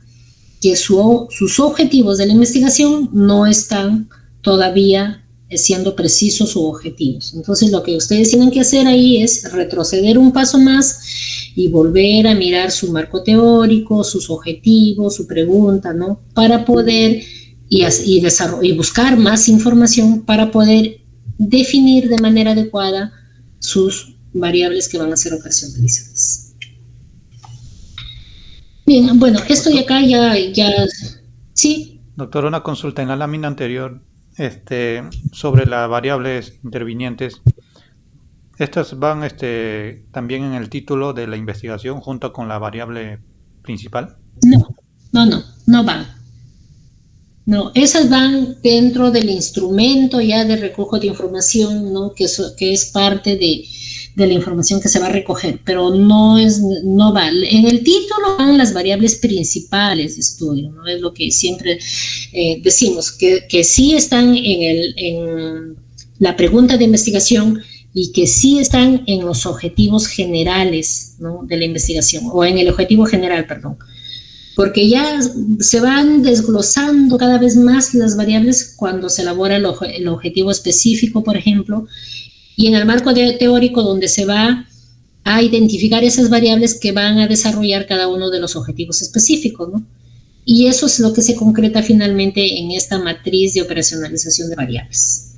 que sus objetivos de la investigación no están todavía siendo precisos o objetivos. Entonces, lo que ustedes tienen que hacer ahí es retroceder un paso más y volver a mirar su marco teórico, sus objetivos, su pregunta, ¿no?, para poder y buscar más información para poder definir de manera adecuada sus variables que van a ser operacionalizadas. Bien, bueno, esto de acá ya, sí. Doctor, una consulta. En la lámina anterior, sobre las variables intervinientes, ¿estas van también en el título de la investigación junto con la variable principal? No van. No, esas van dentro del instrumento ya de recojo de información, ¿no?, que es parte de la información que se va a recoger, pero no va. En el título van las variables principales de estudio, ¿no? Es lo que siempre decimos, que sí están en la pregunta de investigación y que sí están en los objetivos generales, ¿no?, de la investigación, o en el objetivo general, perdón. Porque ya se van desglosando cada vez más las variables cuando se elabora el objetivo específico, por ejemplo, y en el marco teórico donde se va a identificar esas variables que van a desarrollar cada uno de los objetivos específicos, ¿no? Y eso es lo que se concreta finalmente en esta matriz de operacionalización de variables.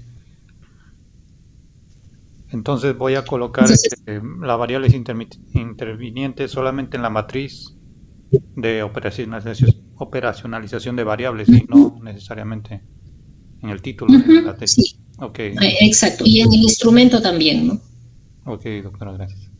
Entonces voy a colocar las variables intervinientes solamente en la matriz de operacionalización de variables y no necesariamente en el título de la tesis. Sí, Okay. Exacto, y en el instrumento también, ¿no? Ok, doctora, gracias.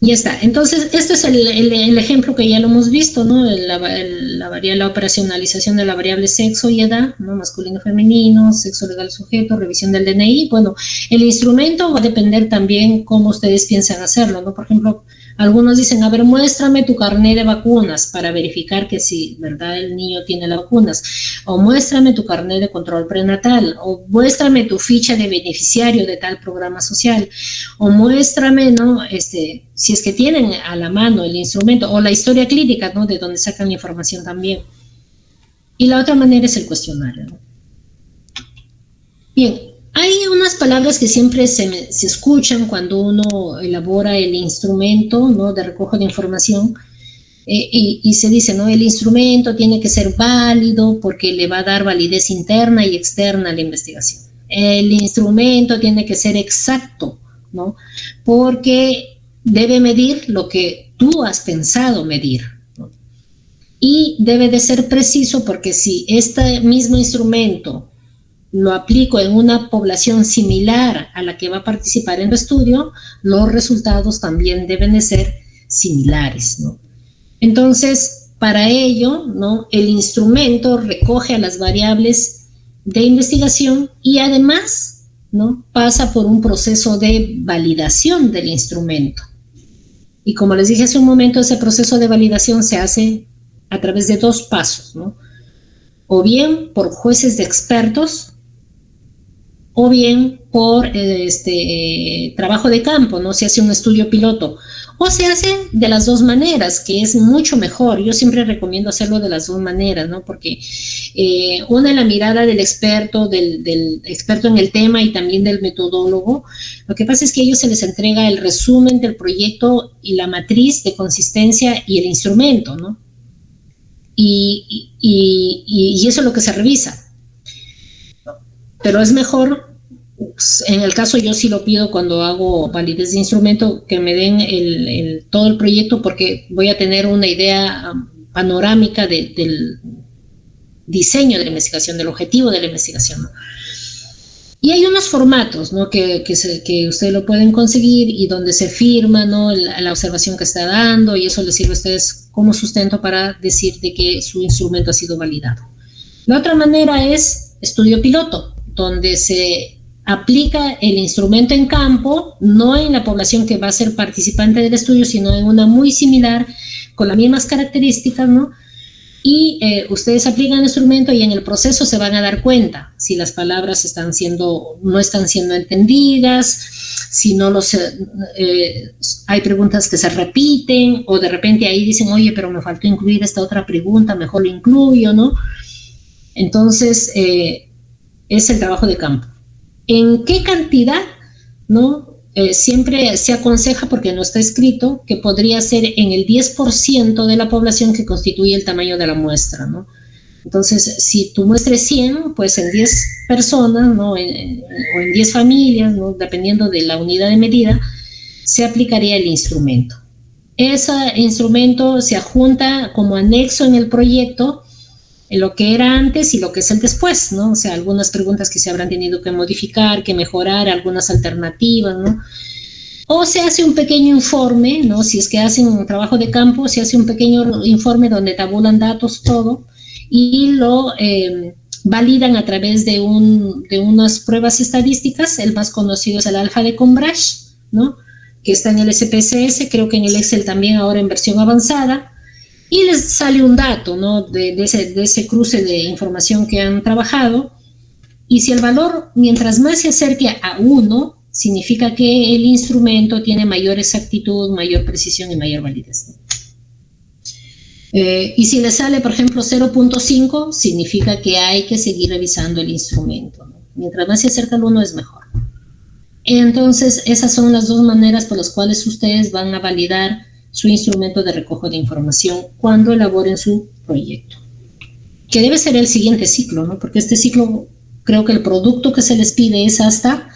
Ya está. Entonces, este es el ejemplo que ya lo hemos visto, ¿no? La operacionalización de la variable sexo y edad, ¿no? Masculino, femenino, sexo legal sujeto, revisión del DNI. Bueno, el instrumento va a depender también cómo ustedes piensan hacerlo, ¿no? Por ejemplo, algunos dicen, a ver, muéstrame tu carnet de vacunas para verificar que si, ¿verdad?, el niño tiene las vacunas. O muéstrame tu carnet de control prenatal. O muéstrame tu ficha de beneficiario de tal programa social. O muéstrame, ¿no?, si es que tienen a la mano el instrumento, o la historia clínica, ¿no?, de donde sacan la información también. Y la otra manera es el cuestionario, ¿no? Bien, hay unas palabras que siempre se escuchan cuando uno elabora el instrumento, ¿no?, de recojo de información, y se dice, ¿no?, el instrumento tiene que ser válido porque le va a dar validez interna y externa a la investigación. El instrumento tiene que ser exacto, ¿no?, porque debe medir lo que tú has pensado medir, ¿no? Y debe de ser preciso porque si este mismo instrumento lo aplico en una población similar a la que va a participar en el estudio, los resultados también deben de ser similares, ¿no? Entonces, para ello, ¿no?, el instrumento recoge a las variables de investigación y además, ¿no?, pasa por un proceso de validación del instrumento. Y como les dije hace un momento, ese proceso de validación se hace a través de dos pasos, ¿no? O bien por jueces de expertos, o bien por trabajo de campo, ¿no? Se hace un estudio piloto, o se hace de las dos maneras, que es mucho mejor. Yo siempre recomiendo hacerlo de las dos maneras, ¿no? Porque una es la mirada del experto en el tema y también del metodólogo. Lo que pasa es que a ellos se les entrega el resumen del proyecto y la matriz de consistencia y el instrumento, ¿no? Y eso es lo que se revisa. Pero es mejor, en el caso yo sí lo pido cuando hago validez de instrumento, que me den todo el proyecto porque voy a tener una idea panorámica del diseño de la investigación, del objetivo de la investigación, ¿no? Y hay unos formatos, ¿no?, que ustedes lo pueden conseguir y donde se firma, ¿no?, la observación que está dando, y eso les sirve a ustedes como sustento para decir de que su instrumento ha sido validado. La otra manera es estudio piloto, donde se aplica el instrumento en campo, no en la población que va a ser participante del estudio, sino en una muy similar, con las mismas características, ¿no? Y ustedes aplican el instrumento y en el proceso se van a dar cuenta si las palabras no están siendo entendidas, si no hay preguntas que se repiten, o de repente ahí dicen, oye, pero me faltó incluir esta otra pregunta, mejor lo incluyo, ¿no? Entonces, es el trabajo de campo. ¿En qué cantidad? ¿No? Siempre se aconseja, porque no está escrito, que podría ser en el 10% de la población que constituye el tamaño de la muestra, ¿no? Entonces, si tu muestra es 100, pues en 10 personas, ¿no?, o en 10 familias, ¿no?, dependiendo de la unidad de medida, se aplicaría el instrumento. Ese instrumento se adjunta como anexo en el proyecto, en lo que era antes y lo que es el después, ¿no? O sea, algunas preguntas que se habrán tenido que modificar, que mejorar, algunas alternativas, ¿no? O se hace un pequeño informe, ¿no? Si es que hacen un trabajo de campo, se hace un pequeño informe donde tabulan datos, todo, y lo validan a través de unas pruebas estadísticas. El más conocido es el alfa de Cambridge, ¿no?, que está en el SPSS, creo que en el Excel también ahora en versión avanzada, y les sale un dato, ¿no?, de ese cruce de información que han trabajado, y si el valor, mientras más se acerque a 1, significa que el instrumento tiene mayor exactitud, mayor precisión y mayor validez, ¿no? Y si le sale, por ejemplo, 0.5, significa que hay que seguir revisando el instrumento, ¿no? Mientras más se acerca al 1 es mejor. Entonces, esas son las dos maneras por las cuales ustedes van a validar su instrumento de recojo de información cuando elaboren su proyecto, que debe ser el siguiente ciclo, ¿no? Porque este ciclo, creo que el producto que se les pide es hasta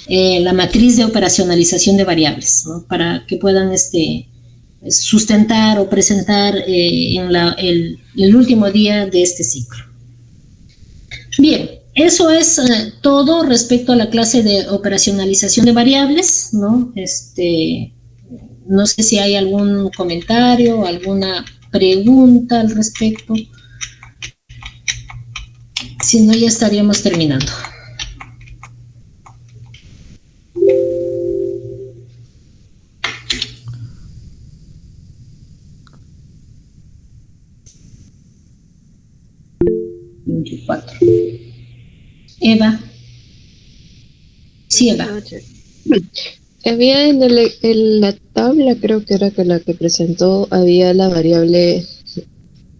la matriz de operacionalización de variables, ¿no? Para que puedan sustentar o presentar en el último día de este ciclo. Bien, eso es todo respecto a la clase de operacionalización de variables, ¿no? No sé si hay algún comentario, alguna pregunta al respecto. Si no, ya estaríamos terminando. Eva. Sí, Eva. Había en la tabla, creo que era que la que presentó, había la variable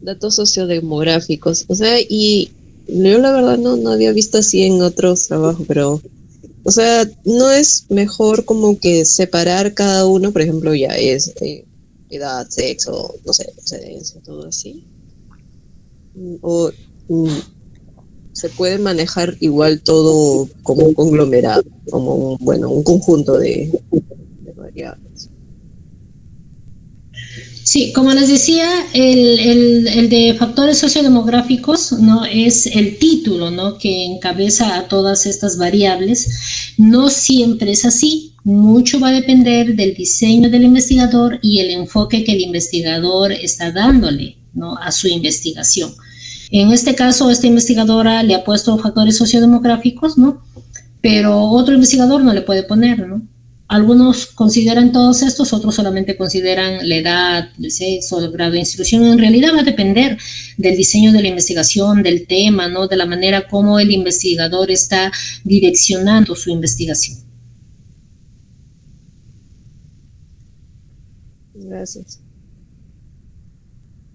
datos sociodemográficos. O sea, y yo la verdad no había visto así en otros trabajos, pero, o sea, ¿no es mejor como que separar cada uno? Por ejemplo, ya es edad, sexo, no sé, procedencia, todo así. O se puede manejar igual todo como un conglomerado, como un conjunto de variables. Sí, como les decía, el de factores sociodemográficos, ¿no? Es el título, ¿no? Que encabeza a todas estas variables. No siempre es así. Mucho va a depender del diseño del investigador y el enfoque que el investigador está dándole, ¿no? A su investigación. En este caso, esta investigadora le ha puesto factores sociodemográficos, ¿no? Pero otro investigador no le puede poner, ¿no? Algunos consideran todos estos, otros solamente consideran la edad, el sexo, el grado de instrucción. En realidad va a depender del diseño de la investigación, del tema, ¿no? De la manera como el investigador está direccionando su investigación. Gracias.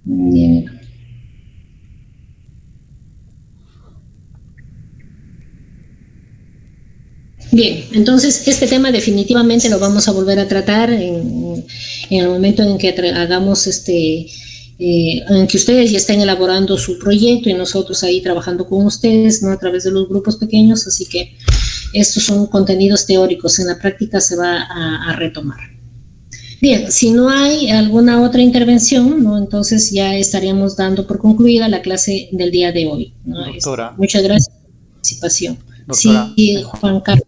Bien. Bien, entonces este tema definitivamente lo vamos a volver a tratar en el momento en que hagamos en que ustedes ya estén elaborando su proyecto y nosotros ahí trabajando con ustedes, ¿no? A través de los grupos pequeños, así que estos son contenidos teóricos, en la práctica se va a retomar. Bien, si no hay alguna otra intervención, ¿no? Entonces ya estaríamos dando por concluida la clase del día de hoy, ¿no? Doctora. Muchas gracias por la participación. Doctora. Sí, Juan Carlos.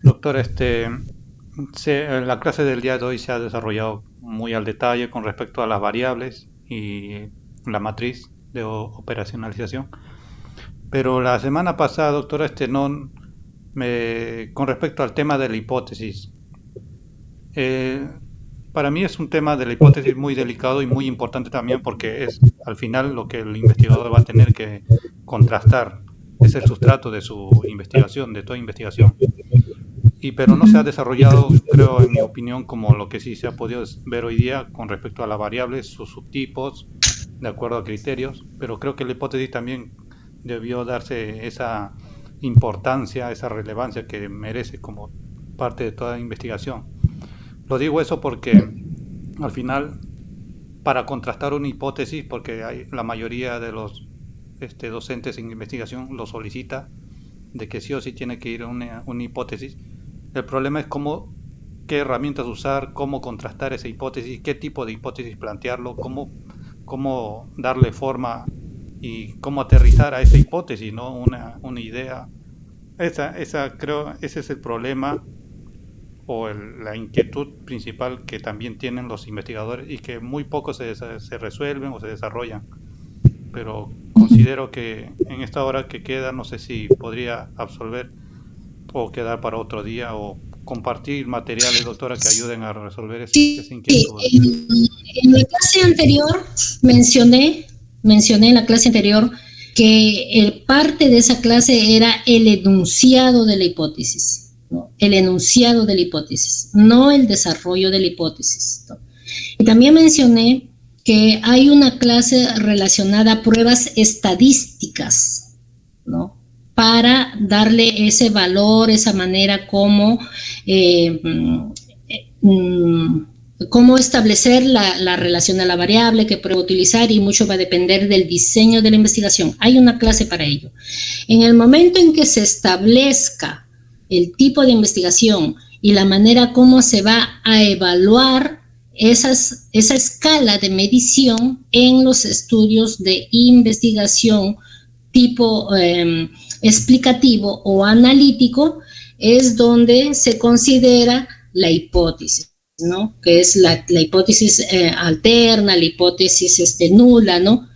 Doctor, la clase del día de hoy se ha desarrollado muy al detalle con respecto a las variables y la matriz de operacionalización. Pero la semana pasada, doctora, con respecto al tema de la hipótesis, para mí es un tema de la hipótesis muy delicado y muy importante también porque es al final lo que el investigador va a tener que contrastar. Es el sustrato de su investigación, de toda investigación. Pero no se ha desarrollado, creo, en mi opinión, como lo que sí se ha podido ver hoy día con respecto a las variables, sus subtipos, de acuerdo a criterios. Pero creo que la hipótesis también debió darse esa importancia, esa relevancia que merece como parte de toda investigación. Lo digo eso porque al final, para contrastar una hipótesis, porque la mayoría de los docentes en investigación lo solicita, de que sí o sí tiene que ir una hipótesis. El problema es qué herramientas usar, cómo contrastar esa hipótesis, qué tipo de hipótesis plantearlo, cómo darle forma y cómo aterrizar a esa hipótesis, ¿no? Una idea. Creo, ese es el problema o la inquietud principal que también tienen los investigadores y que muy poco se resuelven o se desarrollan. Pero considero que en esta hora que queda, no sé si podría absolver o quedar para otro día o compartir materiales, doctora, que ayuden a resolver esa inquietud. En la clase anterior mencioné en la clase anterior que parte de esa clase era el enunciado de la hipótesis, ¿no? El enunciado de la hipótesis, no el desarrollo de la hipótesis, ¿no? Y también mencioné que hay una clase relacionada a pruebas estadísticas, ¿no? para darle ese valor, esa manera como cómo establecer la relación de la variable que puede utilizar, y mucho va a depender del diseño de la investigación. Hay una clase para ello. En el momento en que se establezca el tipo de investigación y la manera como se va a evaluar esa escala de medición en los estudios de investigación tipo explicativo o analítico, es donde se considera la hipótesis, ¿no? Que es la hipótesis alterna, la hipótesis nula, ¿no?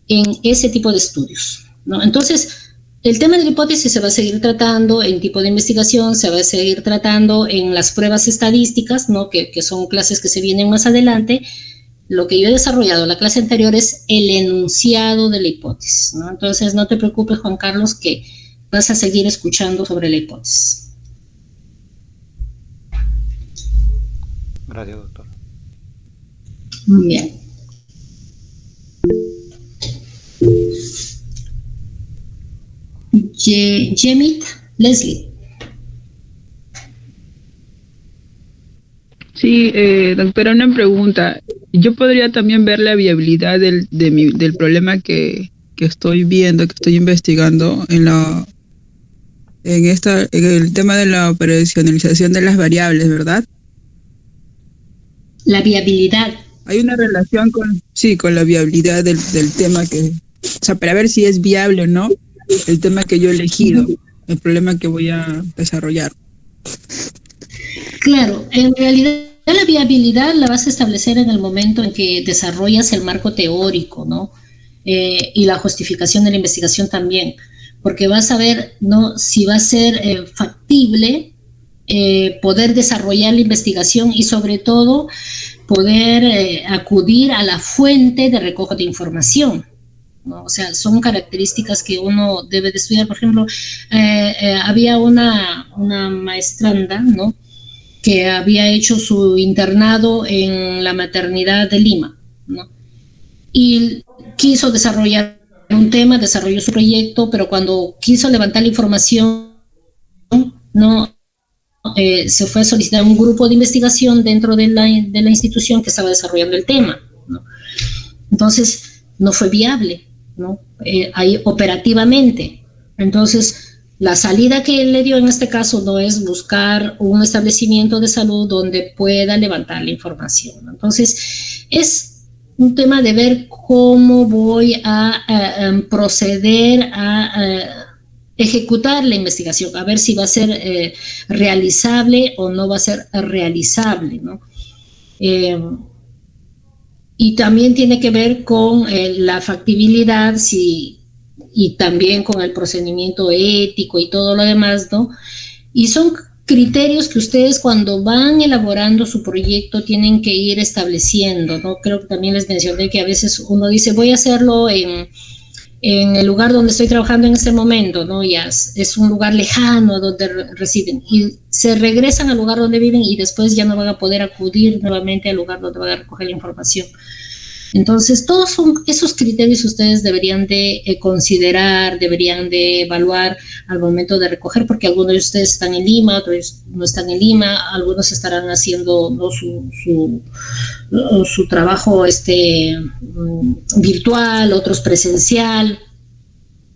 En ese tipo de estudios, ¿no? Entonces, el tema de la hipótesis se va a seguir tratando en tipo de investigación, se va a seguir tratando en las pruebas estadísticas, ¿no? Que son clases que se vienen más adelante. Lo que yo he desarrollado en la clase anterior es el enunciado de la hipótesis, ¿no? Entonces, no te preocupes, Juan Carlos, que vas a seguir escuchando sobre la hipótesis. Gracias, doctor. Muy bien. Jemit Leslie. Sí, doctora, una pregunta. Yo podría también ver la viabilidad del problema que estoy viendo, que estoy investigando en el tema de la operacionalización de las variables, ¿verdad? La viabilidad. Hay una relación con la viabilidad del tema o sea, para ver si es viable o no el tema que yo he elegido, el problema que voy a desarrollar. Claro, en realidad la viabilidad la vas a establecer en el momento en que desarrollas el marco teórico, ¿no? Y la justificación de la investigación también, porque vas a ver, ¿no?, si va a ser factible poder desarrollar la investigación y sobre todo poder acudir a la fuente de recojo de información, ¿no? O sea, son características que uno debe de estudiar. Por ejemplo, había una maestranda, ¿no?, que había hecho su internado en la maternidad de Lima, ¿no? Y quiso desarrollar un tema, desarrolló su proyecto, pero cuando quiso levantar la información, no se fue a solicitar un grupo de investigación dentro de la institución que estaba desarrollando el tema, ¿no? Entonces, no fue viable, ¿no? Ahí operativamente. Entonces, la salida que él le dio en este caso no es buscar un establecimiento de salud donde pueda levantar la información, ¿no? Entonces, es un tema de ver cómo voy a proceder a ejecutar la investigación, a ver si va a ser realizable o no va a ser realizable, ¿no? Y también tiene que ver con la factibilidad, y también con el procedimiento ético y todo lo demás, ¿no? Y son criterios que ustedes cuando van elaborando su proyecto tienen que ir estableciendo, ¿no? Creo que también les mencioné que a veces uno dice, voy a hacerlo en el lugar donde estoy trabajando en este momento, ¿no? Ya es un lugar lejano donde residen, y se regresan al lugar donde viven y después ya no van a poder acudir nuevamente al lugar donde van a recoger la información. Entonces, todos son esos criterios que ustedes deberían de considerar, deberían de evaluar al momento de recoger, porque algunos de ustedes están en Lima, otros no están en Lima, algunos estarán haciendo, ¿no?, su trabajo virtual, otros presencial.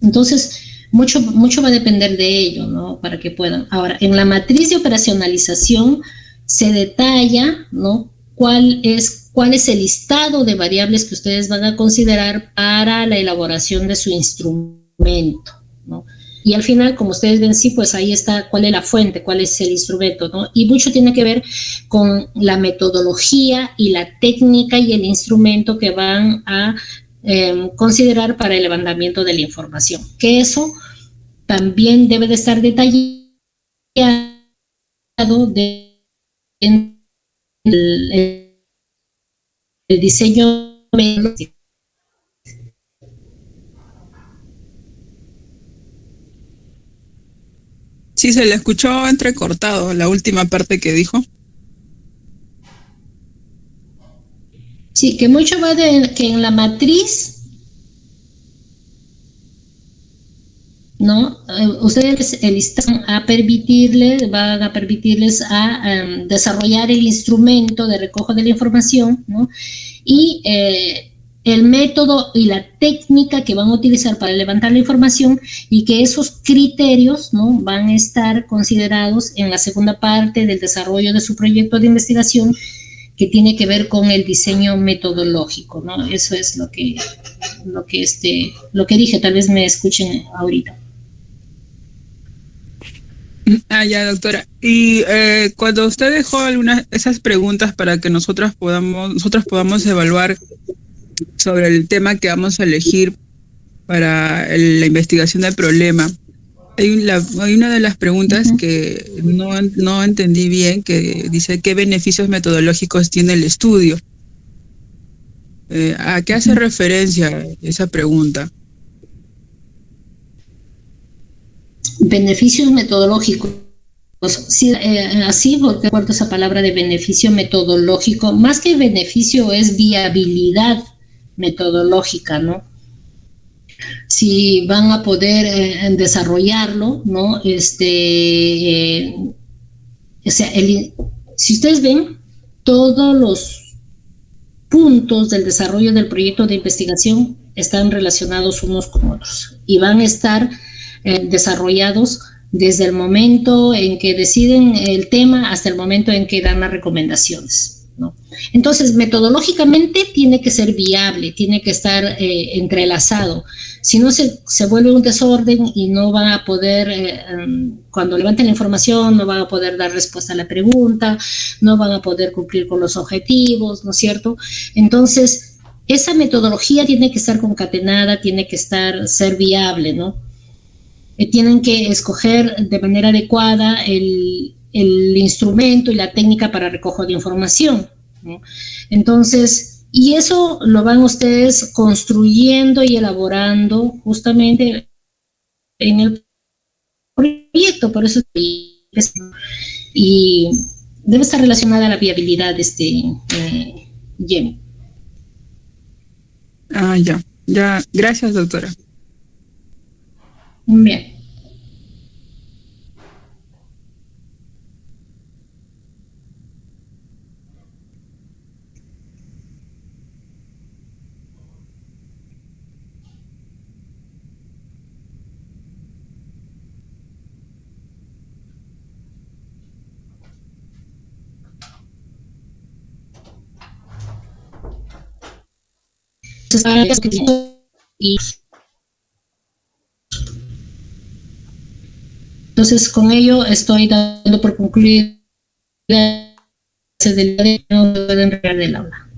Entonces, mucho va a depender de ello, ¿no?, para que puedan. Ahora, en la matriz de operacionalización se detalla, ¿no?, cuál es el listado de variables que ustedes van a considerar para la elaboración de su instrumento, ¿no? Y al final, como ustedes ven, sí, pues ahí está cuál es la fuente, cuál es el instrumento, ¿no? Y mucho tiene que ver con la metodología y la técnica y el instrumento que van a considerar para el levantamiento de la información. Que eso también debe de estar detallado en el diseño. Sí, se le escuchó entrecortado la última parte que dijo. Sí, que mucho va de que en la matriz ¿no? Ustedes van a permitirles a desarrollar el instrumento de recojo de la información, ¿no? Y el método y la técnica que van a utilizar para levantar la información, y que esos criterios, ¿no?, van a estar considerados en la segunda parte del desarrollo de su proyecto de investigación, que tiene que ver con el diseño metodológico, ¿no? Eso es lo que dije, tal vez me escuchen ahorita. Ya, doctora. Y cuando usted dejó esas preguntas para que nosotros podamos evaluar sobre el tema que vamos a elegir para la investigación del problema, hay una de las preguntas que no entendí bien, que dice ¿qué beneficios metodológicos tiene el estudio? ¿A qué hace referencia esa pregunta? Beneficios metodológicos. Sí, así, porque recuerdo esa palabra de beneficio metodológico. Más que beneficio es viabilidad metodológica, ¿no? Si van a poder desarrollarlo, ¿no? O sea, si ustedes ven, todos los puntos del desarrollo del proyecto de investigación están relacionados unos con otros y van a estar desarrollados desde el momento en que deciden el tema hasta el momento en que dan las recomendaciones, ¿no? Entonces, metodológicamente tiene que ser viable, tiene que estar entrelazado. Si no, se vuelve un desorden y no van a poder, cuando levanten la información, no van a poder dar respuesta a la pregunta, no van a poder cumplir con los objetivos, ¿no es cierto? Entonces, esa metodología tiene que estar concatenada, tiene que ser viable, ¿no? Tienen que escoger de manera adecuada el instrumento y la técnica para recoger de información, ¿no? Entonces, y eso lo van ustedes construyendo y elaborando justamente en el proyecto, por eso y debe estar relacionada a la viabilidad Jenny. Ya, gracias, doctora. Bien. Entonces, con ello estoy dando por concluir el día de hoy, no pueden retirar del aula.